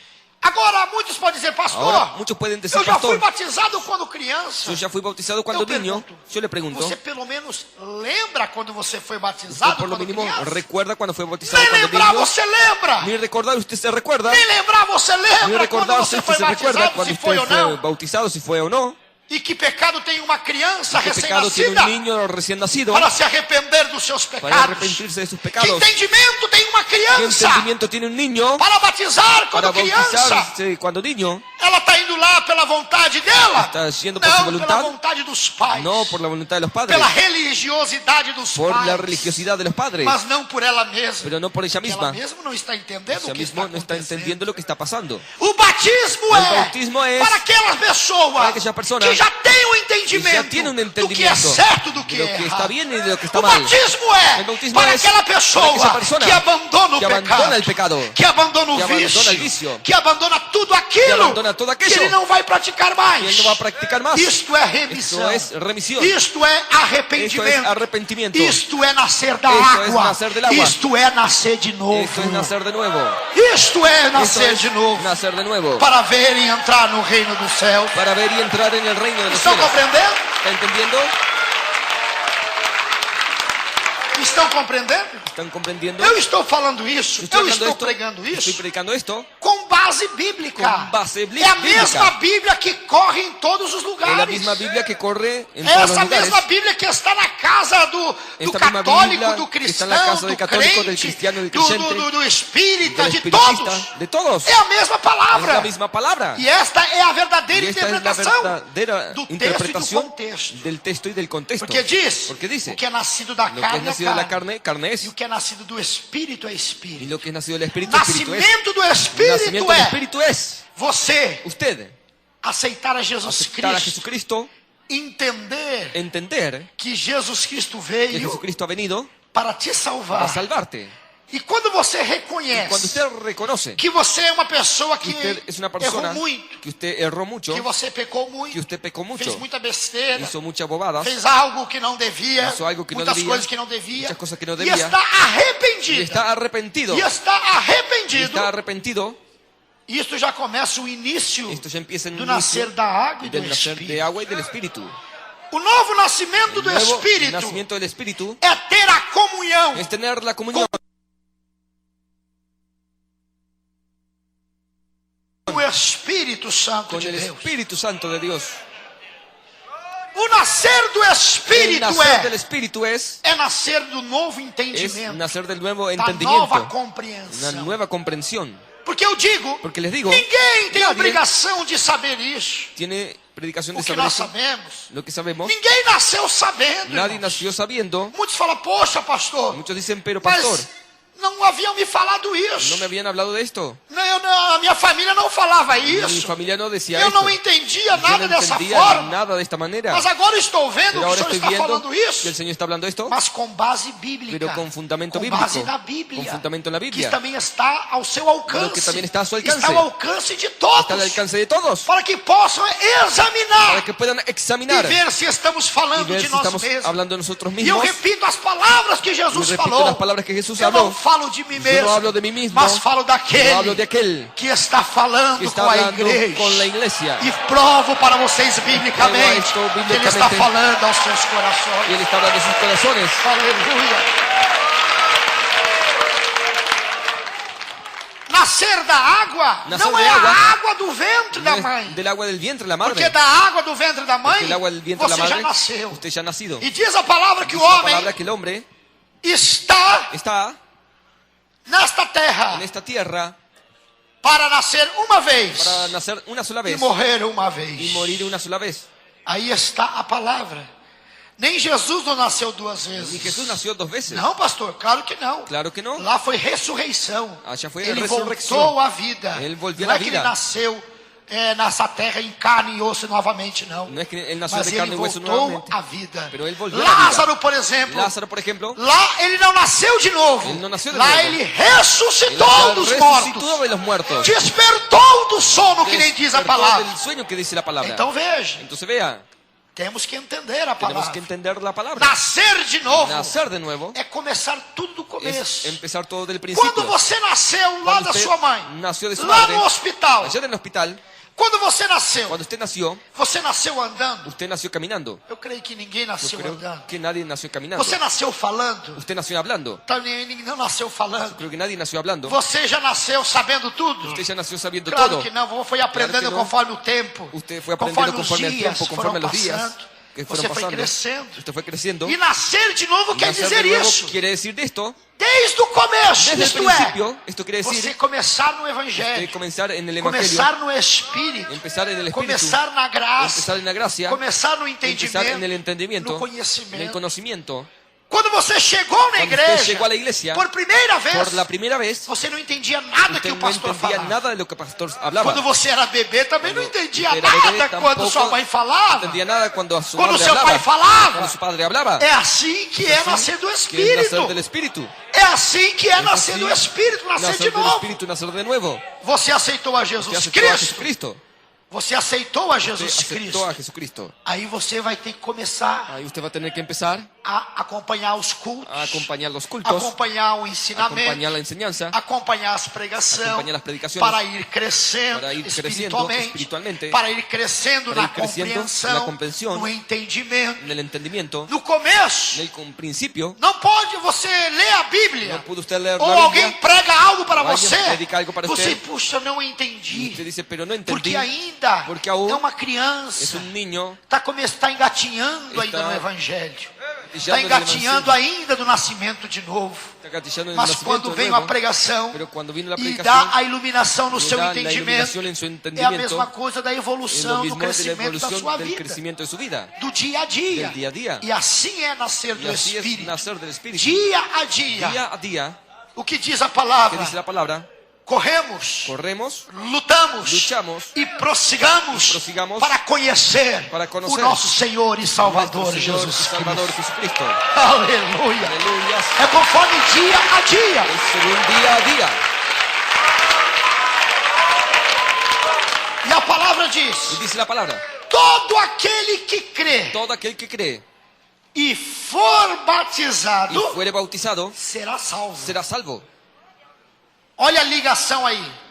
Agora, muitos podem dizer, pastor, Ahora, muchos pueden decir, eu já fui pastor, batizado quando criança. yo ya fui bautizado cuando Eu niño. pergunto, Yo le pregunto, Você pelo menos lembra quando você foi ¿usted batizado por lo quando mínimo criança? recuerda cuando fue bautizado Nem cuando lembrar niño? você lembra. Ni recordar usted se recuerda. Nem lembrar você Ni lembra quando recordar você usted foi se recuerda batizado, cuando se foi usted ou fue não. bautizado, si fue o no. E que pecado tem uma criança ¿Qué pecado tiene recém-nascida un niño recién nacido para se arrepender dos seus para pecados? arrepentirse de sus Que pecados? entendimento tem uma ¿Qué criança entendimiento tiene un niño para batizar para quando criança? bautizarse cuando niño? Ela está indo lá pela vontade dela? Está yendo por su Não, voluntad. pela vontade dos pais. No por la voluntad de los padres, Pela religiosidade dos por pais. la religiosidad de los padres, Mas não por ela mesma. pero no por ella Porque ela misma. mesma não está entendendo Ella o que está mismo no está acontecendo. entendiendo lo que está pasando. O batismo El é bautismo es para aquelas pessoas para aquella persona que já tem o que entendimento ya tiene un do que é entendimiento certo do que de lo é que está errado. bien y de lo que está O mal. batismo é El bautismo para es aquela para pessoa aquella persona que abandona o que pecado, abandona el pecado, que abandona o que abandona vício, el vicio, que abandona tudo aquilo que abandona todo aquello que ele não vai praticar mais. y él no va a practicar más. Isto é remissão. Esto es remisión. Isto é Esto es arrependimento. arrepentimiento. Isto é nascer da Esto es água. nacer del agua. Isto é nascer de novo. Esto es nacer de nuevo. Isto é Esto nascer es de novo. nacer de nuevo. Para ver e entrar no reino dos céus. Para ver y entrar en el reino de los Estão cielos. compreendendo? ¿Está entendiendo? Estão compreendendo? ¿Están comprendiendo? Eu estou falando isso, Estoy eu hablando estou esto, pregando estoy isso predicando esto com base bíblica. con base É a bíblica. mesma Bíblia que corre em todos os Es la lugares. misma Biblia que corre en É todos los essa lugares. mesma Bíblia que está na casa do Esta misma católico, Biblia do que está cristão, na casa do del católico, del crente, cristiano, del do, creyente, do espírita, del de espiritista, todos. de todos. É a mesma Es palavra. la misma palabra. E esta é a verdadeira Y esta es la interpretação verdadera do texto e do interpretación contexto. del texto y del contexto. Porque diz, Porque dice, o que é nascido da lo que es carne é nacido de la carne, carne, carne e es. o que é nascido do espírito é Y espírito. lo que es nacido del espíritu, espíritu es. Nascimento do espírito Nacimiento del é espíritu es você usted aceitar a Jesus aceptar a Cristo, Jesucristo, entender entender que Jesus Cristo que veio Jesucristo ha venido para te para salvar. salvarte. E quando você Cuando reconhece usted reconoce que você é uma pessoa que que usted es una errou persona muito, que usted erró mucho, que você pecou que muito, usted pecó fez mucho, muita besteira, hizo muchas bobadas, fez algo que não devia, Hizo algo que no muitas debía, coisas que não devia, muchas cosas que no e debía, está y arrependido. está arrepentido, E está y arrependido. está arrepentido, Isto já começa o início esto ya empieza en do el nascer inicio da água e do del nacer de Espírito. agua y del Espíritu. O novo nascimento El do nuevo Espírito nacimiento del Espíritu é ter a comunhão es tener la comunión com o Espírito Santo con de el Deus. Espíritu Santo de Dios. O nascer do El Espírito nacer del Espíritu es nascer do novo es entendimento, nacer del nuevo da nova entendimiento, una compreensão. nueva comprensión. Porque eu digo, Porque les digo, ninguém tem nadie obrigação de saber isso. tiene predicación O de que saber nós eso, sabemos. lo que sabemos. Ninguém nasceu sabendo. Nadie irmãos. nació sabiendo. Muitos falam, poxa, pastor, Muchos dicen, pero mas pastor, Não haviam me falado No isso. me habían hablado de esto. A minha família não falava Mi isso. familia no decía Eu esto. não entendia Yo nada no dessa entendía forma. nada de esta manera. Mas agora estou vendo Pero que o ahora Senhor estoy está viendo falando que isso. el Señor está hablando esto, Mas com base bíblica. pero con fundamento com bíblico. base na Bíblia. Con fundamento en la Que Biblia. também está ao seu alcance. Pero que también está a su Que está alcance. ao alcance de todos. Está al alcance de todos. Para que possam examinar. Para que puedan examinar E ver se estamos y falando ver de si nós estamos mesmos. hablando de nosotros E eu mismos. repito as palavras que Y Jesus repito falou. las palabras que Jesús Eu não habló. falo de mim Yo mesmo. no hablo de mí mismo. Mas falo Yo hablo daquele de aquel que está falando que está com a hablando igreja. con la iglesia. E provo para vocês biblicamente Esto que ele está bíblicamente. falando aos seus Y corações. Él está hablando de sus corazones. Aleluia. Nascer da água Nascer não de é água a água do ventre da No mãe. es del agua del vientre de la Porque madre. da água do ventre da mãe, Porque el agua del vientre de você la já madre, nasceu. usted ya ha nacido. E diz a palavra que o Dice la homem palabra que el hombre está está nesta terra en esta tierra para nascer uma vez para nacer una sola e vez morrer uma y vez. morir una sola vez. Aí está a palavra. Nem Jesus não nasceu duas Ni vezes. Jesús nació dos veces. Não, pastor, claro que não. Claro que no. Lá foi ressurreição. Allá foi Ele resurrección. voltou à vida. Ele volvió Não à é que ele vida. nasceu nessa terra em carne e osso novamente, não. No es que él nació Mas de ele carne y hueso voltou nuevamente. à vida. Pero él volvió à vida. Lázaro, por exemplo, Lázaro, por ejemplo, lá ele não nasceu de novo. Ele não nasceu de lá novo. ele él ressuscitou dos resucitó mortos. de los muertos. Despertou do sono, que nem diz a Despertó palavra. del sueño que dice la palabra. Então veja, Entonces vea, temos que entender a tenemos palavra. que entender la palabra. Nascer de novo Nacer de nuevo é começar tudo do es começo. empezar todo del principio. Quando você nasceu lá Cuando da usted sua mãe, nació de su lá madre, no hospital, allá en el hospital, quando você nasceu, cuando usted nació andando? usted nació caminando. Eu creio que ninguém Yo nasceu creo andando. que nadie nació caminando. Você nasceu falando? Usted nació hablando. Também ninguém não nasceu falando. Creo que nadie nació hablando. Você já nasceu sabendo tudo? Usted ya nació sabiendo Claro todo. que não, foi aprendendo Claro que não. conforme o tempo. Usted fue aprendiendo conforme el tiempo, conforme foram los días passando. que Você fueron foi pasando. crescendo. Usted fue creciendo. E nascer de novo quer Nacer dizer de nuevo isso. quiere decir de esto. Desde o começo, Desde el isto principio, esto quiere você decir começar no de Evangelho, comenzar en el Evangelio, começar no Espírito, empezar en el Espíritu, começar na graça, empezar en la gracia, começar no empezar en el entendimento, entendimiento, no en el conhecimento. conocimiento. Quando você chegou na Cuando igreja, usted llegó a la iglesia, por primeira vez, por la primera vez, você não entendia nada que usted o no pastor entendía falava. nada de lo que el pastor hablaba. Quando você era bebê, também não Cuando entendia usted era bebé, nada quando tampoco sua mãe No falava. entendía nada cuando su Quando madre seu pai hablaba. falava. Cuando su padre hablaba. É assim que é nascer do Que es Espírito. nacer del Espíritu. É assim que é Es nascer así, do Espírito, nascer nacer de del novo. Espíritu, nacer de nuevo. Você aceitou a Usted Jesus aceptó a Cristo. Jesucristo. Você aceitou a Usted Jesus aceptó Cristo. a Jesucristo. Aí você vai ter que começar Ahí usted va a tener que empezar a acompanhar os cultos, a acompañar los cultos, acompanhar o ensinamento, acompañar la enseñanza, acompanhar as pregações, acompanhar las predicaciones, para ir crescendo para ir creciendo espiritualmente, para ir crescendo para na ir creciendo compreensão, na compreensão, no entendimento. en el entendimiento. No começo, En el principio, não pode você ler a Bíblia, no pudo usted leer ou la alguém Biblia, prega algo para ou alguém você, predica algo para você, usted, puxa, não y entendi, usted dice, pero no entendí, porque ainda porque aún é uma es criança, un niño, está engatinhando ainda Está no Evangelho, está gatillando en el engatinhando evangelio, ainda do nascimento de novo. está gatillando en el Mas nacimiento quando de vem nuevo, a pregação pero cuando viene la e predicación, dá a iluminação no y seu da la entendimento, iluminación en su é a entendimiento, mesma coisa da es lo evolução, do mismo de la crescimento da evolución sua del vida, crecimiento de su vida, do dia a dia. del día a día. E assim é nascer Y do así es Espírito, nacer del Espíritu. dia a dia. Día a día, O que diz a que palavra? dice la palabra, Corremos, corremos, lutamos luchamos e prossigamos, prossigamos para conhecer para conocer o nosso Senhor e Salvador nuestro Señor y Jesus Salvador Cristo. Jesucristo. Aleluia! Aleluya. É conforme dia a dia. Es según día a día. E a palavra Y diz: dice la palabra, todo aquele que crê todo aquel que cree e for y batizado fuere bautizado será salvo. será salvo. Olha a ligação aí.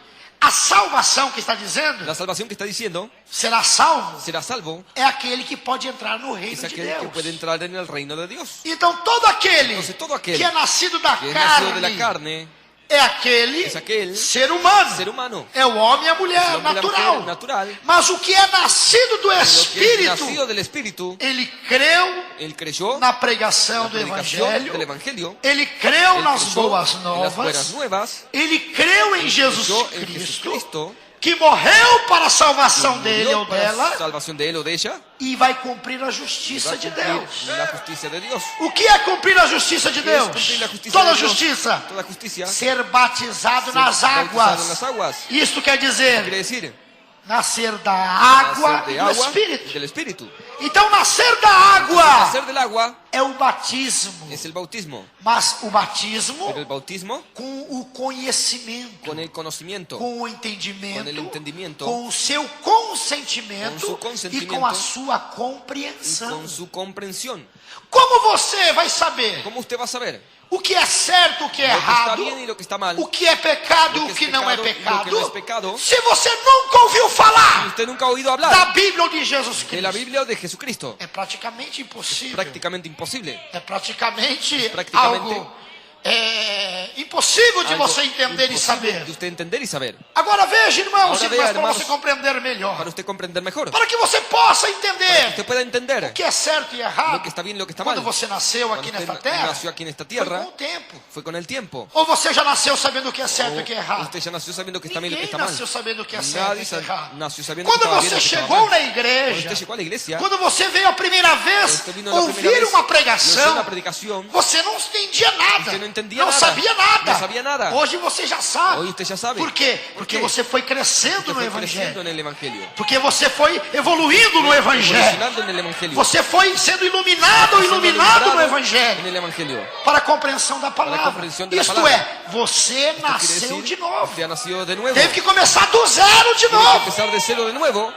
A salvação que está dizendo, La salvación que está diciendo, será salvo, será salvo, é aquele que pode entrar no reino es de aquel que Deus. puede entrar en el reino de Dios. Então todo aquele Entonces, todo aquel que é nascido da Que es nacido de la carne carne, é aquele es aquel ser humano. ser humano. É o homem e a Es el mulher hombre y la natural. mujer natural. Mas o que é nascido do Lo que es Espírito, nacido del Espíritu, ele creu él creyó na pregação la do predicación Evangelho, del Evangelio, ele creu él nas creyó boas en las buenas novas, nuevas, ele creu em Jesus creyó en Cristo, Jesucristo, que morreu para a salvação dele ou para la dela salvación de él o de ella, e vai cumprir a va justiça a de cumplir Deus. la justicia de Dios. O que é cumprir a justiça de ¿Qué es Deus? cumplir la justicia Toda de Dios? justiça. Toda justicia. Ser batizado Ser nas bautizado en las águas. aguas. Isto quer Quiere dizer decir nascer da água nacer e de do agua y Espírito. del Espíritu. Então, nascer da água Nacer del agua é o batismo. es el bautismo, Mas o batismo pero el bautismo com o conhecimento, con el conocimiento, com o entendimento, com el entendimiento, com o seu consentimento, com o seu e consentimento com a sua y compreensão. con su comprensión. Como você vai saber ¿Cómo usted va a saber o que é certo, o que é lo que está errado, bien y lo que está mal? o que é pecado, Lo o que es que não é pecado y lo que no es pecado. se você nunca ouviu falar Usted nunca ha oído hablar da Bíblia ou de Jesus de la Cristo? Biblia o de Jesucristo. É praticamente impossível. Prácticamente imposible. É praticamente, Praticamente algo impossível de Algo você entender e imposible saber. de usted entender y saber. Agora veja, irmãos Ahora e vea, irmãs, para hermanos, você compreender melhor. Para usted comprender mejor. Para que você possa Para que entender usted pueda entender o que é certo e errado. lo que está bien y lo que está Quando mal. você nasceu aqui Cuando nesta usted terra, nació aquí en esta foi tierra, com o tempo. fue con el tiempo. Ou você já nasceu sabendo o que é certo e o O que é errado? usted ya nació sabiendo que está bien y lo que Ninguém está mal. nasceu sabendo o que é certo e o Nadie que é errado. nació sabiendo que Quando estaba bien y você lo que estaba chegou mal. na Cuando igreja, usted llegó a la iglesia, quando você veio a primeira vez usted vino la primera ouvir vez uma y oyó pregação, una predicación, você não entendia nada. Você não entendia não nada. sabia nada. Não sabia nada. Hoje você já sabe. hoy usted ya sabe. Por quê? ¿Por Porque qué? você foi crescendo Porque no fue Evangelho. creciendo en el Evangelio. Porque você foi evoluindo no Evangelho. Evolucionando en el Evangelio. Você foi sendo iluminado ou Siendo iluminado no alumbrado Evangelho. en el Evangelio. Para a compreensão da Para a palavra. compreensão da Isto palavra. é, você Esto quiere nasceu decir, de novo. usted ha nacido de nuevo. Teve que começar do zero de Tiene que novo. empezar de cero de nuevo.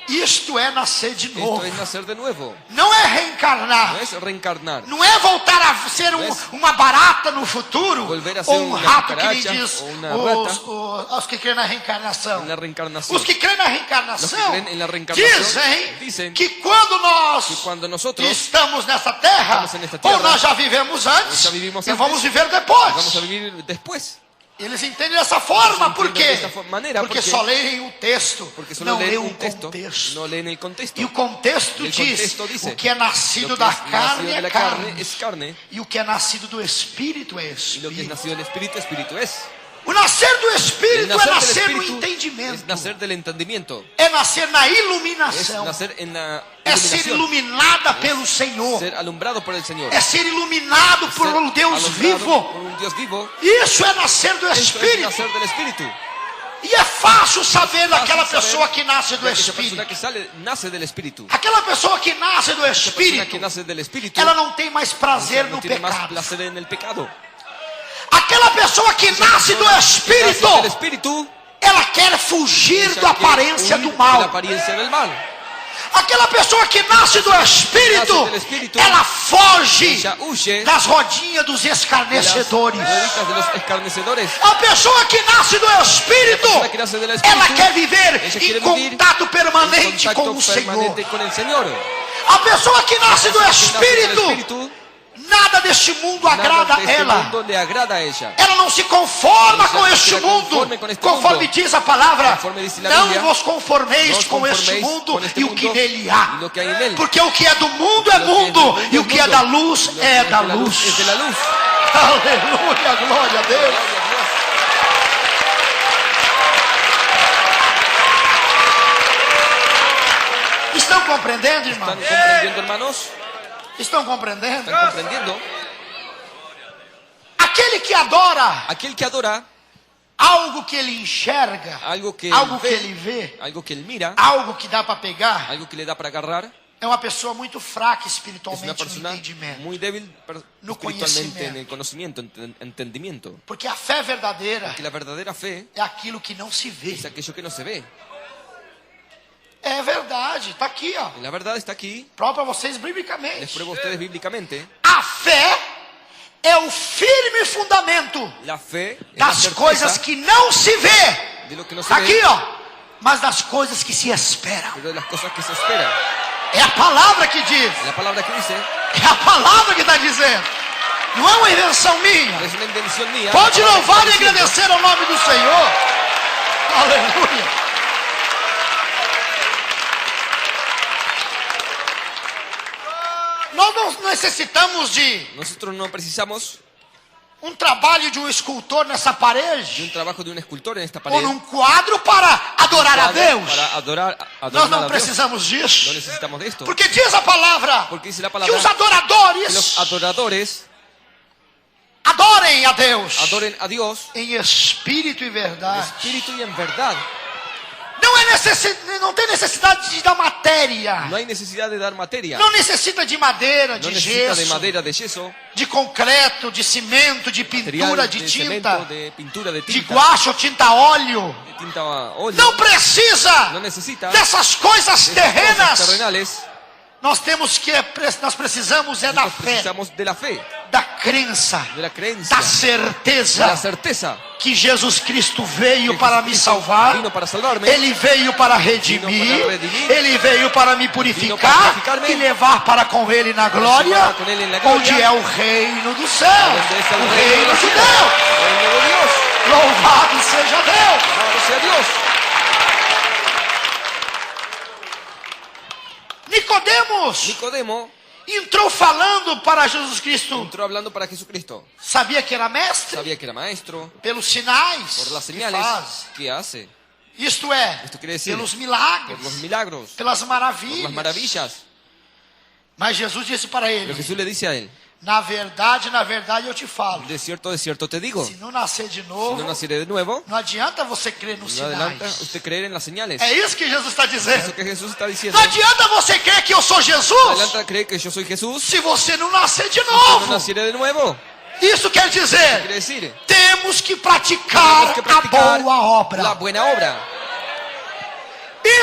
Isto é nascer de novo. Esto es nacer de nuevo. Não é reencarnar. No es reencarnar. Não é voltar a ser uma barata no futuro. Volver a ser Ou um uma rato que nem cucaracha, diz ou uma rata. os que creem na reencarnação. En la reencarnación. Os que creem na Los que reencarnação creen en la reencarnación dizem que quando nós que cuando nosotros estamos nesta terra, estamos nesta terra, ou nós já vivemos antes, já vivimos e antes, vamos viver vamos a depois. vivir después. Eles entendem dessa forma, Eles por entendem quê? dessa maneira, Porque porque- só leem o texto, Porque solo não leen leem o un texto, contexto. no leen el contexto. E o contexto E o diz: contexto dice, o que é nascido Lo que da es carne nacido de é la carne, carne es carne, e o que é nascido do Espírito é y lo que es Espírito. nacido del Espíritu, Espíritu es. O nascer do El Espírito é nacer del nascer no Espíritu entendimento, es nacer del entendimiento, é nascer na es iluminação, nacer en la é ser iluminación, iluminada pelo Senhor, ser alumbrado por el Señor, é ser iluminado por ser um Deus alumbrado vivo. por un Dios vivo. Isso é nascer do Esto es Espírito. nacer del Espíritu. E é fácil saber Fácil daquela saber pessoa que nasce do de aquella persona Espírito. que nace del Espíritu. Aquela pessoa que nasce do La persona que Espírito, nace del Espíritu ela não tem mais prazer no no tiene más pecado. placer en el pecado. Aquela pessoa que nasce do Que nace Espírito, del Espíritu, ela quer fugir ella da quiere aparência huir do de la mal. apariencia del mal. Aquela pessoa que nasce do Espírito, Nasce do Espírito, ela foge ella huye das rodinhas dos de las escarnecedores. rueditas de los escarnecedores. A pessoa que nasce do Espírito, La persona que nace del Espíritu, ela quer viver ella em quiere vivir contato En permanente contacto com o Senhor. permanente con el Señor. A pessoa que nasce do Que nace del Espírito, Espíritu, nada deste mundo agrada nada a de este ela. mundo le agrada a ella. Ela não se conforma Ela com se este queda mundo, conforme com este conforme mundo. diz a palavra. Conforme diz a Não Bíblia, vos conformeis não os com este conformeis mundo com este e o que mundo nele há. e lo que hay en él. Porque o que é do mundo é Lo que es mundo del mundo e o es que é mundo. da luz Lo que é es da de la luz. es de la luz. Aleluia, glória a Deus. Gloria a Dios. Estão compreendendo, irmão? ¿Están comprendiendo, hermanos? Estão compreendendo? ¿Están comprendiendo? Aquele que adora Aquel que adora algo que ele enxerga, algo que algo él que ve, ele vê, algo que él mira, algo que dá para pegar, algo que le da para agarrar, é uma pessoa muito fraca es una espiritualmente no persona entendimento. muy débil No espiritualmente en conocimiento. el conocimiento, entendimiento. Porque a fé verdadeira Que la verdadera fe é aquilo que não se vê. es aquello que no se ve. É verdade, está aqui, ó. Y la verdad está aquí, Prova para vocês les biblicamente. pruebo a ustedes bíblicamente. A fé é o firme fundamento La fe es la das certeza coisas que não se vê. de lo que no se Aqui, ve, ó. Mas das coisas que se esperam. pero de las cosas que se esperan. É a palavra que diz. La palabra que dice É a palavra que está dizendo. Não é uma invenção minha. es una invención mía. Pode La palabra louvar que e está diciendo, agradecer ao nome do Senhor. Aleluia. Nós não necessitamos de Nosotros no precisamos trabalho de um escultor nessa de parede un trabajo de un escultor en esta ou pared num quadro para o adorar a Deus. para adorar Nós a não Dios. precisamos No disso. necesitamos de esto. Porque diz a palavra Porque dice la que palabra os que adoradores los adoradores adorem a Deus adoren a Dios em espírito e en verdade. espíritu y en verdad. Não tem necessidade de dar matéria. No hay necesidad de dar materia. Não necessita de madeira, No de necesita de gesso, madera, de yeso, de concreto, de cimento, de pintura, material de de tinta, cemento, de pintura, de de tinta, guache ou tinta a óleo. de tinta a óleo. Não precisa No necesita dessas coisas de esas cosas terrenas. terrenales. Nós precisamos é da Nosotros fé, precisamos de la fe, da crença, de la creencia, da de la certeza certeza que Jesus Cristo veio que para me Jesucristo salvar. vino para salvarme, Ele veio para redimir, Vino para redimir, Ele veio para me para purificar purificar-me, e levar para com Ele na glória, llevar con Él en la gloria, onde é o reino do céu, donde es el o reino reino del de cielo, Deus. el reino de Dios. Louvado seja Deus! Alabado sea Dios. Nicodemo entrou falando para Jesus Cristo. entró hablando para Jesucristo. Sabia que era mestre Sabía que era maestro pelos sinais por las que señales faz. que hace, Isto é, Esto quiere decir, pelos por milagres, los milagros, pelas por maravilhas. las maravillas. Mas Jesus disse para Pero ele: Jesús le dice a él, na verdade eu te falo. de cierto te digo, Se não nascer de si novo, no naciere de nuevo, não adianta você crer nos no adelanta sinais. usted creer en las señales. É isso que Jesus está Eso dizendo. que Jesús está diciendo. Não adianta você crer que eu sou No Jesus adelanta creer que yo soy Jesús se você não nascer de si no novo. naciere de nuevo. Isso quer dizer, Quiere decir, temos que praticar tenemos que a practicar boa obra. la buena obra.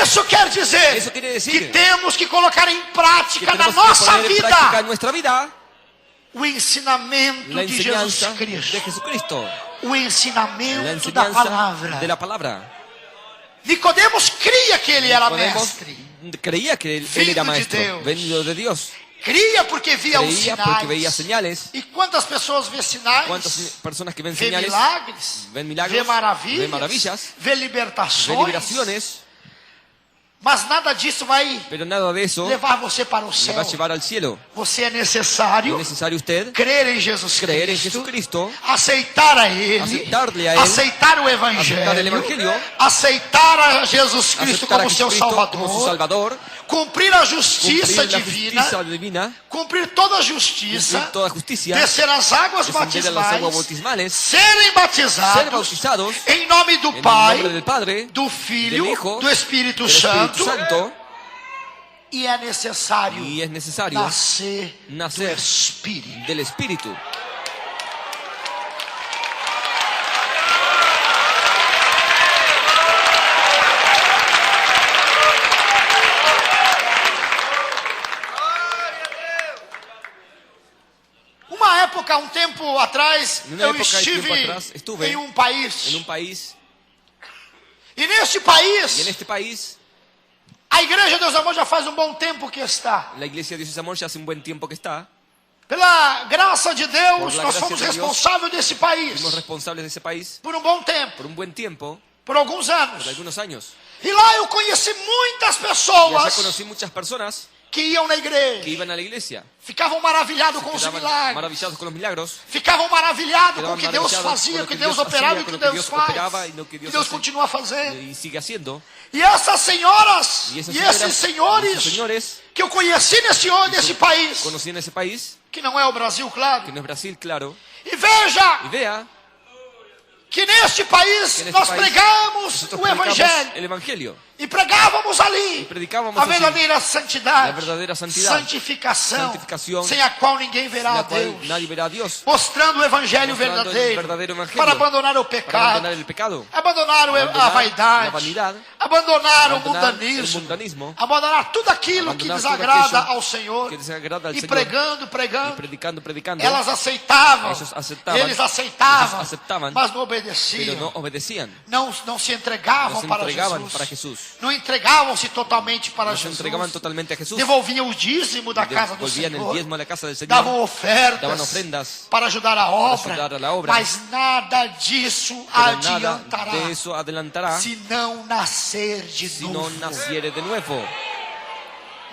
Isso quer dizer Eso quiere decir que temos que colocar em que prática na tenemos que nossa poner en práctica en vida nuestra vida o ensinamento la de Jesus enseñanza de Cristo. Jesucristo, O la ensinamento da enseñanza palavra. de la palabra. Nicodemos cria que ele era Nicodemos mestre. creía que él Vindo era de maestro, Deus. venido de Dios. Cria porque via os Creía sinais. porque veía señales. E quantas pessoas vê sinais? ¿Cuántas personas que ven Vê señales, milagres, ven milagros, vê maravilhas, ven maravillas, vê ven libertações, liberaciones, mas nada disso vai pero nada de eso levar você para o le céu. va a llevar al cielo? Você é Es necessário necesario usted crer em Jesus creer en Cristo, Jesucristo, aceitar a Ele, aceptarle a Él, aceitar o aceptar el Evangelho, Evangelio, aceitar a Jesus Cristo aceptar a como seu Jesucristo como su Salvador, Salvador, cumprir a justiça cumplir la divina, justicia divina, cumprir toda a justiça, cumplir toda justicia, descer as águas descender a las aguas batismais, bautismales, serem ser batizados bautizados em nome do en el Pai, nombre del Padre, do Filho, del Hijo, do Espírito del Espíritu Santo, Santo, e é necessário y es necesario nascer do nacer Espírito. del Espíritu. Uma época, um tempo atrás, Numa eu época, estive tempo atrás, estuve em um país. En un país, E neste y en país, este país, a Igreja Deus Amor já faz um bom tempo que está. la Iglesia de Dios y Amor ya hace un buen tiempo que está. Pela graça de Deus, Por la nós gracia fomos de Deus, responsáveis desse país Fuimos responsables de ese país por um bom tempo, por un buen tiempo, por alguns por anos. algunos años. E lá eu conheci muitas Y allá pessoas conocí muchas personas que iam na que igreja, iban a la iglesia, ficavam maravilhados com os quedaban milagres, maravillados con los milagros, ficavam maravilhados com o quedaban que Deus maravillados fazia, con o lo que que Deus Dios operava e hacía, o que con lo que Deus Dios operaba faz, y lo que que Dios Deus hace. continua fazendo. y sigue haciendo. E essas senhoras Y esas e señoras, esses senhores esos señores que eu conheci nesse país, conocí en ese país, que não é o Brasil, claro. que no es Brasil, claro, E veja y vea que neste país que en este nós país pregamos nosotros o predicamos Evangelho. el Evangelio. E pregávamos ali Y predicábamos a así, verdadeira santidade, la verdadera santidad, santificação, santificación, sem a qual ninguém verá a la cual Deus. nadie verá a Dios, Mostrando o Evangelho mostrando el verdadeiro, verdadero evangelio, para abandonar o para pecado, abandonar el pecado, abandonar a abandonar vaidade, la vanidad, abandonar o abandonar el mundanismo, mundanismo, abandonar tudo aquilo que abandonar desagrada tudo aquello ao Senhor, que desagrada al e Señor, pregando, y predicando, elas aceitavam, Eles aceitavam, eles aceitavam, eles aceitavam, mas não pero obedeciam, no obedecían, não se entregavam no se para entregaban Jesus, para Jesús, não entregavam-se totalmente para no se Jesus, entregaban totalmente a Jesús, devolviam o dízimo da casa do devolvían el Senhor, diezmo a la casa del Señor, davam ofertas, daban ofrendas para ajudar a obra, ayudar a la obra, mas nada disso pero nada adiantará de eso adelantará se não nascer de si no novo. naciere de nuevo.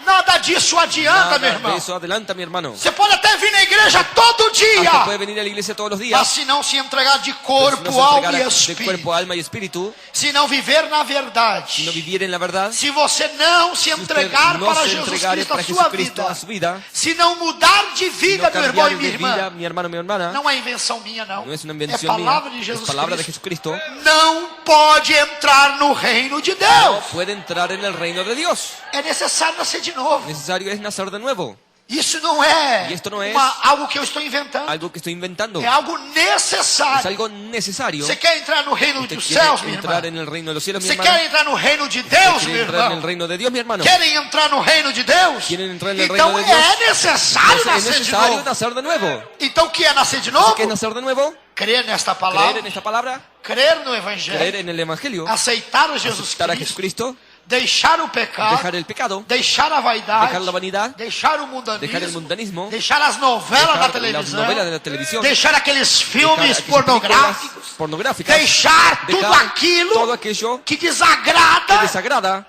Nada disso adianta, meu Nada irmão. de eso adelanta, mi hermano. Você pode até vir na igreja todo Hasta dia, puede venir a la iglesia todos los mas días. se não se entregar de Pero si corpo, no se alma entregara e de espírito, cuerpo, alma y espíritu, se não viver na si no verdade, viviera en la verdad, se você não se si usted entregar no para se Jesus entregare Cristo a para sua Jesucristo vida, a su vida, se não mudar de si vida, no meu irmão cambiar e minha de vida, irmã, mi hermano, mi hermana, não é invenção minha, não. no es una É invención mía, palavra de es Jesus palabra de Cristo. Jesucristo, Não pode entrar no reino de no Deus. puede entrar en el reino de Dios. É necessário nascer de novo. Necesario es nacer de nuevo. Isso não é E isto não é algo que eu estou inventando. Algo que estoy inventando. É algo Es necessário. algo necesario. Você quer entrar no reino Usted dos quiere céus, minha irmã? entrar en el reino de los cielos, mi Você hermano. quer entrar no reino de Usted Deus, quiere meu entrar en el irmão? reino de Dios, mi hermano. Querem entrar no reino de Deus? Quieren entrar en el Então reino de Dios. é necessário Entonces, es nascer de necesario novo. nacer de nuevo. Então o que é nascer de Entonces, novo? ¿qué es nacer de nuevo? Crer nesta Creer palavra, en esta palabra, crer no creer Evangelho, en el Evangelio, aceitar a Jesus aceptar a Cristo, Jesucristo, deixar o pecado, dejar el pecado, deixar a vaidade, dejar la vanidad, deixar o dejar el mundanismo, mundanismo, deixar as novelas da dejar las televisão, novelas de la televisión, deixar aqueles dejar filmes aquellas películas pornográficos, pornográficas, deixar tudo dejar aquilo todo aquello que que desagrada desagrada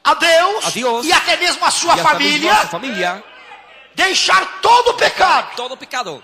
a Deus, a Dios e até mesmo a sua y hasta mismo a família, su familia, deixar todo o pecado todo pecado,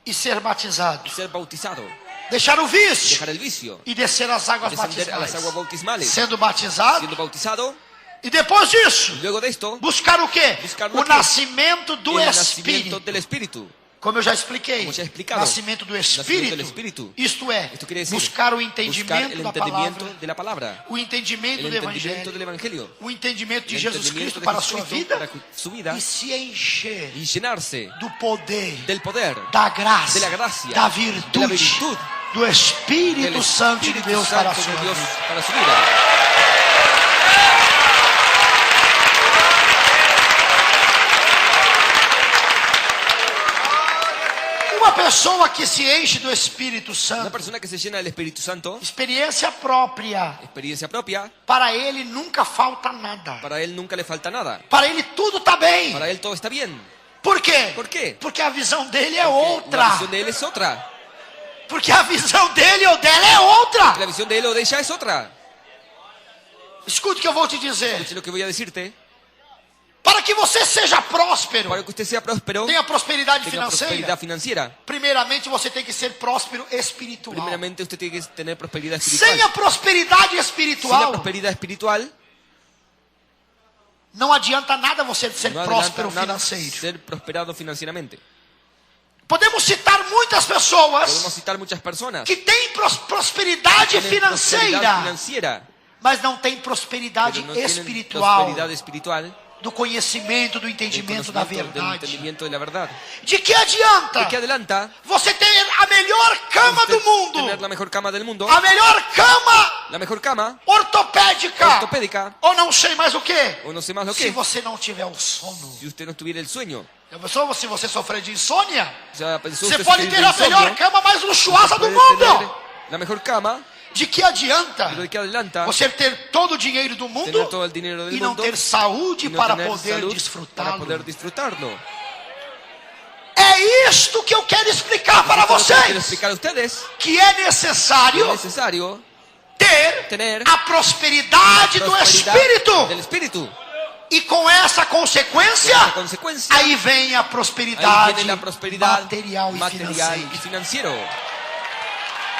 e ser batizado, y ser bautizado, deixar o vício dejar el vicio, e descer as águas descender a las aguas batismais, bautismales, sendo batizado, siendo bautizado, e depois disso, y luego de esto, buscar o quê? Buscar O o quê? nascimento do el nacimiento Espírito. del Espíritu. Como eu já expliquei, Como já explicado, nascimento do nascimento do Espírito, Espírito. isto é, Esto quiere decir, buscar o buscar entendimento el da entendimiento palavra, de la palabra, o entendimento el do entendimiento Evangelho, del Evangelio, o entendimento de el Jesus entendimiento Cristo de para a sua Jesucristo vida para su vida e se encher y llenarse do poder, del poder, da graça, de la gracia, da de la virtude, virtud, do Espírito del Santo de Espíritu Deus para a Santo sua de Dios vida. para su vida. Uma pessoa que se enche do Espírito Una Santo, persona que se llena del Espíritu Santo, experiência própria, experiencia propia, para ele nunca falta nada. para él nunca le falta nada. Para ele tudo está bem. Para él todo está bien. Por quê? ¿Por quê? Porque a visão dele é La outra. visión de él es otra. Porque a visão dele ou dela é outra. La visión de él o de ella es otra. Escute o que eu vou te dizer. Escuche lo que voy a decirte. Para que você seja próspero, Para que usted sea próspero, tenha prosperidade tenga financeira, prosperidad financiera. primeiramente você tem que ser próspero espiritual. Primeramente usted tiene que tener prosperidad Sem espiritual. a prosperidade Sin la espiritual, prosperidad espiritual, não adianta nada você ser no próspero adelanta nada financeiro. ser prosperado financieramente. Podemos citar muitas Podemos pessoas citar muchas personas que têm prosperidade que tienen prosperidad financeira, financiera, mas não têm prosperidade pero no tienen espiritual, prosperidad espiritual, do conhecimento, do del entendimento da conocimiento, del verdade. entendimiento de la verdad. De que adianta ¿De qué adelanta você ter a melhor cama usted do mundo, tener la mejor cama del mundo, a melhor cama la mejor cama ortopédica, ortopédica, ou não sei mais o que, o no sé más lo se que, você não tiver o sono? si usted no tuviera el sueño? Já pensou se você sofrer de insônia? Ya pensó Você usted pode sufrir ter de a melhor insomnio, cama mais luxuosa do puede tener mundo. la mejor cama, De que adianta pero ¿de qué adelanta você ter todo o dinheiro do mundo tener todo el dinero del e não mundo ter saúde y no para tener poder salud para desfrutá-lo? poder disfrutarlo? É isto que eu quero explicar para Esto es lo que quiero vocês, explicar a ustedes. que é Es necessário necesario ter tener a prosperidade do prosperidad Espírito. del Espíritu. E com essa consequência, Con esa consecuencia, aí vem a ahí prosperidade viene la prosperidad material e material y financeira. financiero.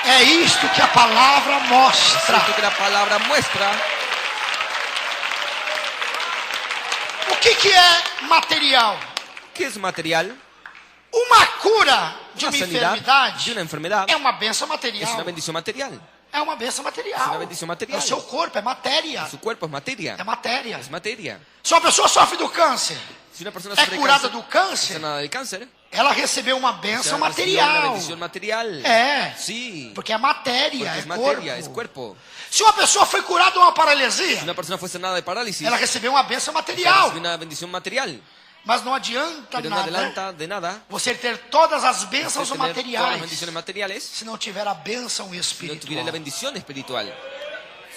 É isto que a palavra Es mostra. esto que la palabra muestra. O que é material? ¿Qué es material? Uma cura de Una uma sanidad de enfermidade una enfermedad é uma benção es material. una bendición material. É uma benção material. É uma bendição material. É o seu corpo, é matéria. Su cuerpo es materia. É matéria. Es materia. Se uma pessoa sofre do câncer, Si una persona é sufre curada cáncer, do no câncer, sana del cáncer, ela recebeu uma ya benção recibió una material. bendición material. É, Sí. porque é matéria, Porque é es materia, es corpo. cuerpo. Se uma pessoa foi curada de uma paralisia, Si una persona fue sanada de parálisis, ela recebeu uma benção ya material. recibió una bendición material. Mas não adianta Pero no nada adelanta de nada você ter todas as bênçãos tener todas las materiais bendiciones materiales se não tiver a bênção si no tuviera espiritual. la bendición espiritual.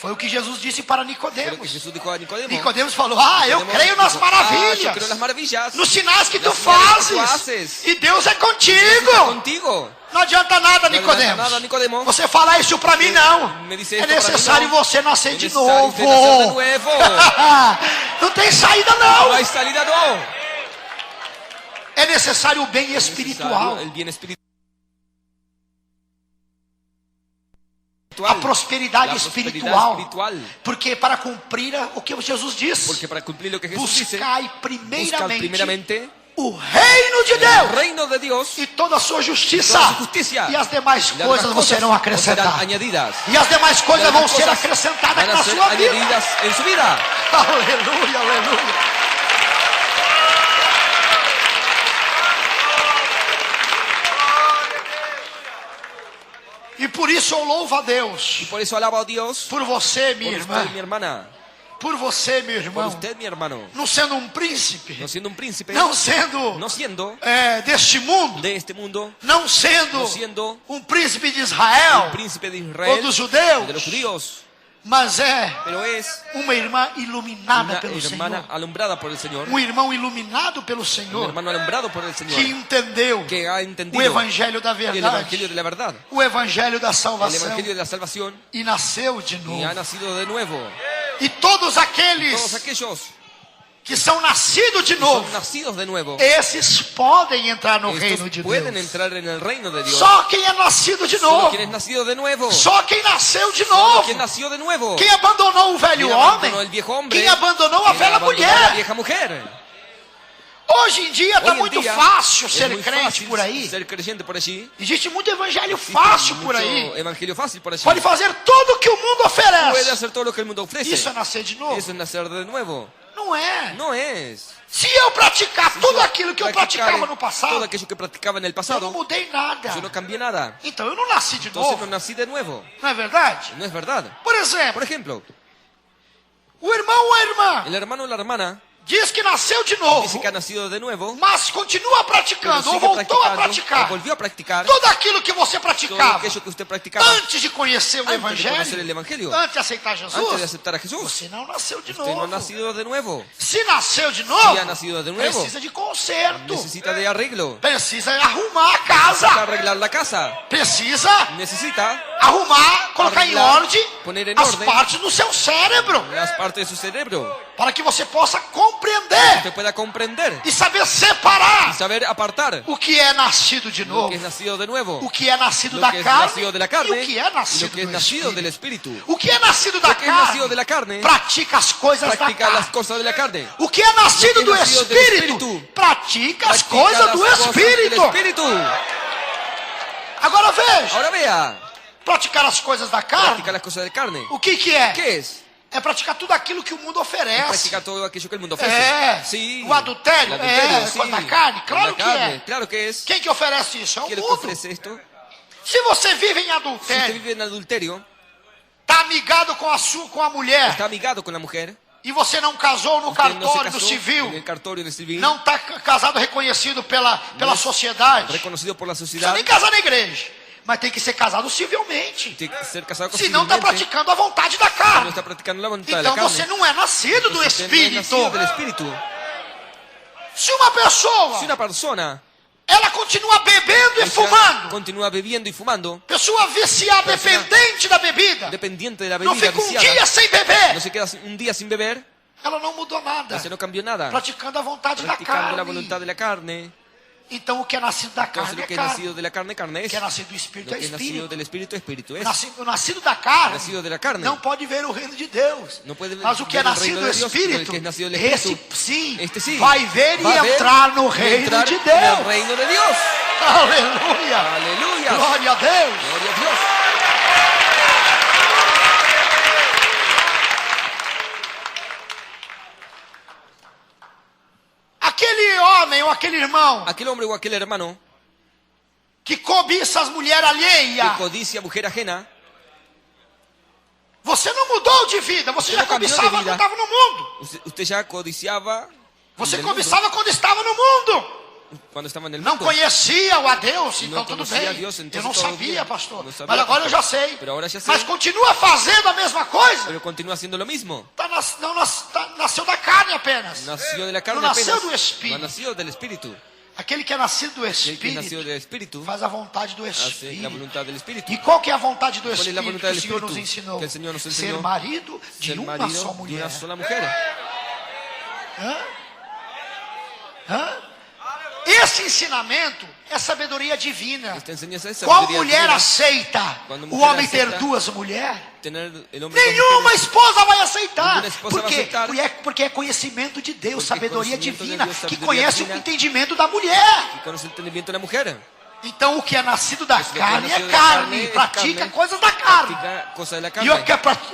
Foi o que Jesus disse para Pero que Nicodemos. Jesús dijo a Nicodemo. Nicodemos falou: eu Nicodemo creio nas dijo, yo creo maravilhas, en las maravillas. nos sinais que tu Nas maravilhas que tu fazes. haces. E Deus é Está contigo. contigo. Não adianta nada, No adianta Nicodemos. nada, Nicodemo. Você falar isso para mim, não. Me dice É esto para mí, necessário no. você nascer Es de necesario novo. usted nacer de nuevo. Não tem saída, No não. hay salida, no. É necessário o bem Es espiritual. necesario el bien espiritual. A prosperidade La espiritual. espiritual. Porque para cumprir o que Jesus disse, Porque para cumplir lo que Jesús dice, buscai buscar primeiramente primeramente o reino de el Deus reino de Dios e toda a sua justiça. toda su justicia. E as demais y las coisas demás serão cosas serán acrescentadas. añadidas. E as demais coisas Las vão demás ser cosas acrescentadas van a na ser sua vida. añadidas en su vida. Aleluia, aleluia. E por isso eu louvo a Deus. Y por eso alabo a Dios Por você, por minha usted, irmã. mi hermana. Por você, meu Por irmão. usted, mi hermano. Não sendo um príncipe. No siendo un príncipe, Não sendo no siendo deste mundo. de este mundo, Não sendo no siendo um príncipe de Israel. un príncipe de Ou Israel, dos de judeus. los judíos, Mas é pero es uma irmã iluminada una pelo hermana Senhor. alumbrada por el Señor, Um irmão iluminado pelo un Senhor. hermano alumbrado por el Señor, Que entendeu que ha o entendido evangelho da el evangelio verdade. de la verdad, O evangelho da el salvação. evangelio de la salvación, E nasceu de y ha novo. nacido de nuevo. E todos Todos aqueles aquellos que são nascidos de que novo, son nacidos de nuevo, esses podem entrar no reino estos de pueden Deus. entrar en el reino de Dios. Só quem é nascido de Solo novo. quien es nacido de nuevo, Só quem nasceu de solo novo. quien nació de nuevo, Quem abandonou o velho quien homem. abandonó el viejo hombre, Quem abandonou a quien velha abandonó a la mulher. vieja mujer. Hoje em dia está Hoy en muito día fácil es ser muy crente fácil por aí. ser creyente por allí. Existe muito evangelho Existe fácil por mucho aí. evangelio fácil por allí. Pode fazer tudo o que o mundo Puede oferece. hacer todo lo que el mundo ofrece. Isso é nascer de novo? Eso es nacer de nuevo. Não é. No es. Se eu praticar tudo Yo aquilo que eu practicar praticava no todo passado, aquello que practicaba en el eu não pasado, mudei nada. yo no cambié nada. Então eu não nasci de Entonces no novo. nací de nuevo. Não é verdade? No es verdad. Por Por exemplo, ejemplo, o irmão ou a irmã el hermano o la hermana diz que nasceu de novo, dice que ha nacido de nuevo, mas continua pero praticando ou sigue voltou a practicando, o praticar volvió a practicar tudo aquilo que você todo praticava aquello que usted practicaba antes de conhecer o antes de conocer evangelho, el evangelio, antes de aceitar antes de Jesus. aceptar a Jesús. Você não nasceu de Usted no ha novo. nacido de nuevo. Se nasceu de novo, Si ha nacido de nuevo, precisa de conserto, necesita de arreglo, precisa arrumar a necesita casa, arreglar la casa, precisa necesita arrumar, colocar em Arreglar, ordem poner em as ordem partes do seu cérebro, las partes de su cerebro, para que você possa compreender usted pueda comprender e saber y separar saber apartar o que é nascido de lo novo, que es nacido de nuevo, o que é nascido lo da que es carne nacido de la e carne o que é y lo nascido que es do nacido del Espírito. Espíritu. O que é nascido da Lo que es nacido de carne la carne pratica as coisas da practica las carne. cosas de la carne. O que é nascido Lo que do é nascido do Espírito Espírito pratica as Practica coisas las do cosas del Espírito. Espíritu. Agora veja, Ahora vea, praticar as coisas da carne, practica las cosas de carne. o que é? ¿Qué es? É praticar tudo aquilo que o mundo oferece. Practica todo aquello que el mundo ofrece. É, Sí. o adultério, El adulterio, sí. coisa da carne, Con claro la que carne, é. claro que es. Quem que oferece isso? É o ¿Quién es que mundo. ofrece esto? Se você vive em Si usted adultério, vive en adulterio, tá amigado com a mulher, está amigado con la mujer, e você não casou no usted no se cartório, no casó civil, en el cartório de civil, não está casado reconhecido pela No es sociedade, reconocido por la não precisa sociedad, nem casar na igreja, mas tem que ser casado civilmente. tiene que ser casado con Se não está civilmente, praticando a vontade da no carne. está practicando la voluntad de la Então carne. você não é nascido do Usted no es nacido Espírito. del Espíritu. Se uma Si pessoa, una persona ela continua bebendo e ella fumando, continúa bebiendo y fumando, pessoa viciada, Persona dependente da bebida, dependiente de la não bebida fica um viciada, dia sem beber, no se queda un día sin beber, ela não mudou nada, no cambió nada, praticando a vontade da practicando la carne. voluntad de la carne. Então o que é nascido da Entonces carne lo é que es carne, nacido de la carne, carne o es. que é nascido do Espírito Lo é que es nacido Espírito. del Espíritu, Espíritu es. O nascido da carne Nacido de la carne não pode ver o reino de Deus. no puede Mas o que é ver el nascido reino do de Dios, pero el Espírito, que es nacido del esse Espíritu, sim, este sí, vai ver va e a ver entrar no y reino entrar de en el Deus. reino de Dios. Aleluia! Aleluya. Glória a Deus! Gloria a Dios. Aquele homem ou aquele irmão Aquel hombre o aquel hermano que cobiça as mulheres que alheias, codicia a mujer ajena, você não mudou de vida, você Você já não cambiou de cobiçava vida. quando estava no mundo. usted ya codiciaba. Você del mundo. cobiçava quando estava no mundo. cuando estaba en el Não mundo. conhecia a Deus, então Não tudo conhecia bem. a Deus, então Eu não tudo sabia, bem. pastor. Não sabia, Mas agora eu já pastor. sei. Pero ahora já sei. Mas continua fazendo a mesma coisa. Pero continúa haciendo lo mismo. Nasceu da carne apenas. Nació de la carne Não nasceu apenas. do Espírito. No nació del Espíritu. Aquele que é nascido do El que nació Espírito del Espíritu faz a vontade do hace la Espírito. voluntad del Espíritu. E qual que é a vontade do Qual é a Espírito vontade que do o Senhor nos Espírito? ensinou? Que o Senhor nos Ser ensinou. marido de Ser uma marido só de mulher. una sola mujer. Esse ensinamento é sabedoria divina. Esta enseñanza es Qual sabiduría mulher divina. aceita Quando o mulher homem ter aceita duas mulheres? Tener el hombre con Nenhuma mujeres. esposa vai aceitar. Nenhuma esposa Por vai quê? aceitar. Porque é conhecimento de Deus, Porque sabedoria conhecimento de divina, Deus, que sabedoria conhece divina. o entendimento da mulher. Y con el entendimiento de la mujer. Então o que é nascido da Isso, carne nascido é da carne, carne é pratica carne. coisas da carne. Practica cosas de la E carne.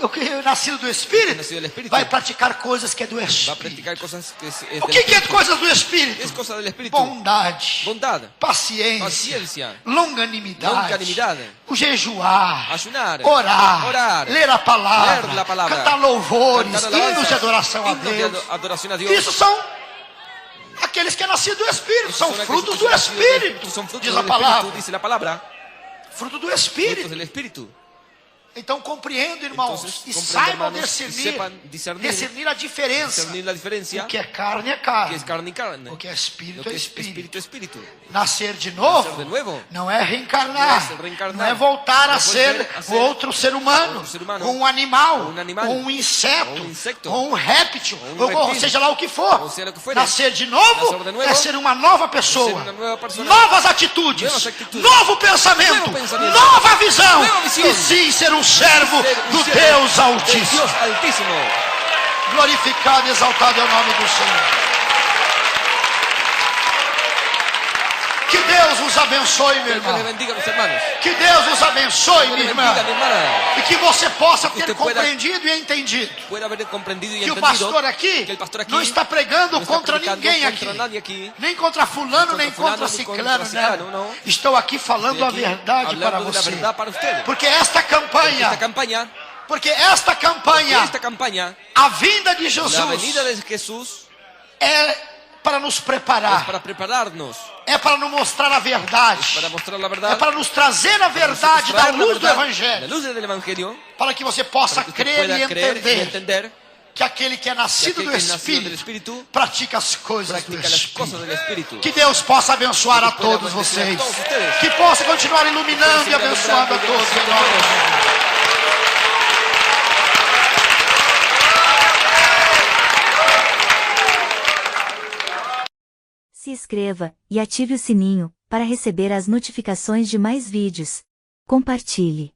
o que é nascido do Espírito nascido do Espírito. vai praticar coisas que é do Va a Espírito. practicar cosas que es O del que é Espíritu. coisas do ¿Qué Espírito? es cosa del Espíritu? Bondade, Bondad, paciência, Paciencia, longanimidade, longanimidade, o jejuar, ayunar, orar, ler a palavra, ler la palabra, cantar louvores, cantar hinos alabanzas, de adoração a himnos de Deus. adoración a Dios. Isso são aqueles que é nascido do Espírito, Esos são son aquellos frutos que do son nacidos del Espírito, son frutos diz del a palavra. Espíritu, dice la palabra. Fruto do Frutos Espírito. del Espíritu. Então compreendo, irmãos, Entonces, e comprenda, saibam hermanos, y discernir, sepan discernir discernir a diferença. Discernir la diferencia. O que é carne é Que carne. es carne y carne. O que é Lo espírito que é es espírito. espíritu. Nascer de novo, Nascer de nuevo. não é reencarnar, Não é reencarnar. não é voltar a Não é ser voltar a ser outro ser humano, outro ser humano, ou um animal, ou um animal, ou um inseto, ou um insecto, ou um réptil, ou um ou reptil, seja lá o que for. ou seja o que for. Nascer de novo Nascer de nuevo é ser uma nova pessoa, ser uma nova persona, novas atitudes, novas atitudes, novo pensamento, novo pensamento, nova visão, nova visão, e sim ser um servo ser do siervo Deus del Altíssimo. Dios Altísimo. Glorificado e exaltado é o nome do Senhor. Que Deus os abençoe, meu Que Dios le irmão. bendiga a mis hermanos. Que Deus os abençoe, Que minha le irmã. bendiga, mi hermana. E que você possa ter usted pueda- compreendido e entendido Puede haber comprendido y que o entendido pastor aqui que el pastor aquí não está pregando no está contra predicando ninguém aqui. contra nadie aquí. Nem contra fulano, Contra nem fulano, contra nem ciclano, contra ciclano, não. Estou aqui falando a Estoy aquí verdade hablando para de la você. verdad para usted. Porque esta campanha, Esta campaña, a vinda de la venida Jesus de Jesús é para nos es preparar, para prepararnos, é para nos mostrar a verdade, para mostrar la é verdad, para nos trazer a verdade da traer la luz do verdad, la Evangelho, luz del Evangelio, para que você possa para que usted crer e pueda creer y entender entender que aquele que é nascido que do aquel que é nascido del Espírito Espírito pratica as coisas do practica las cosas del Espírito. Espíritu. Que Deus possa abençoar a Que pueda todos bendecir a vocês. todos ustedes. Que possa continuar iluminando e siga abençoando a alumbrando y todos. em bendiciendo a nome de todos. Jesus. Se inscreva e ative o sininho para receber as notificações de mais vídeos. Compartilhe.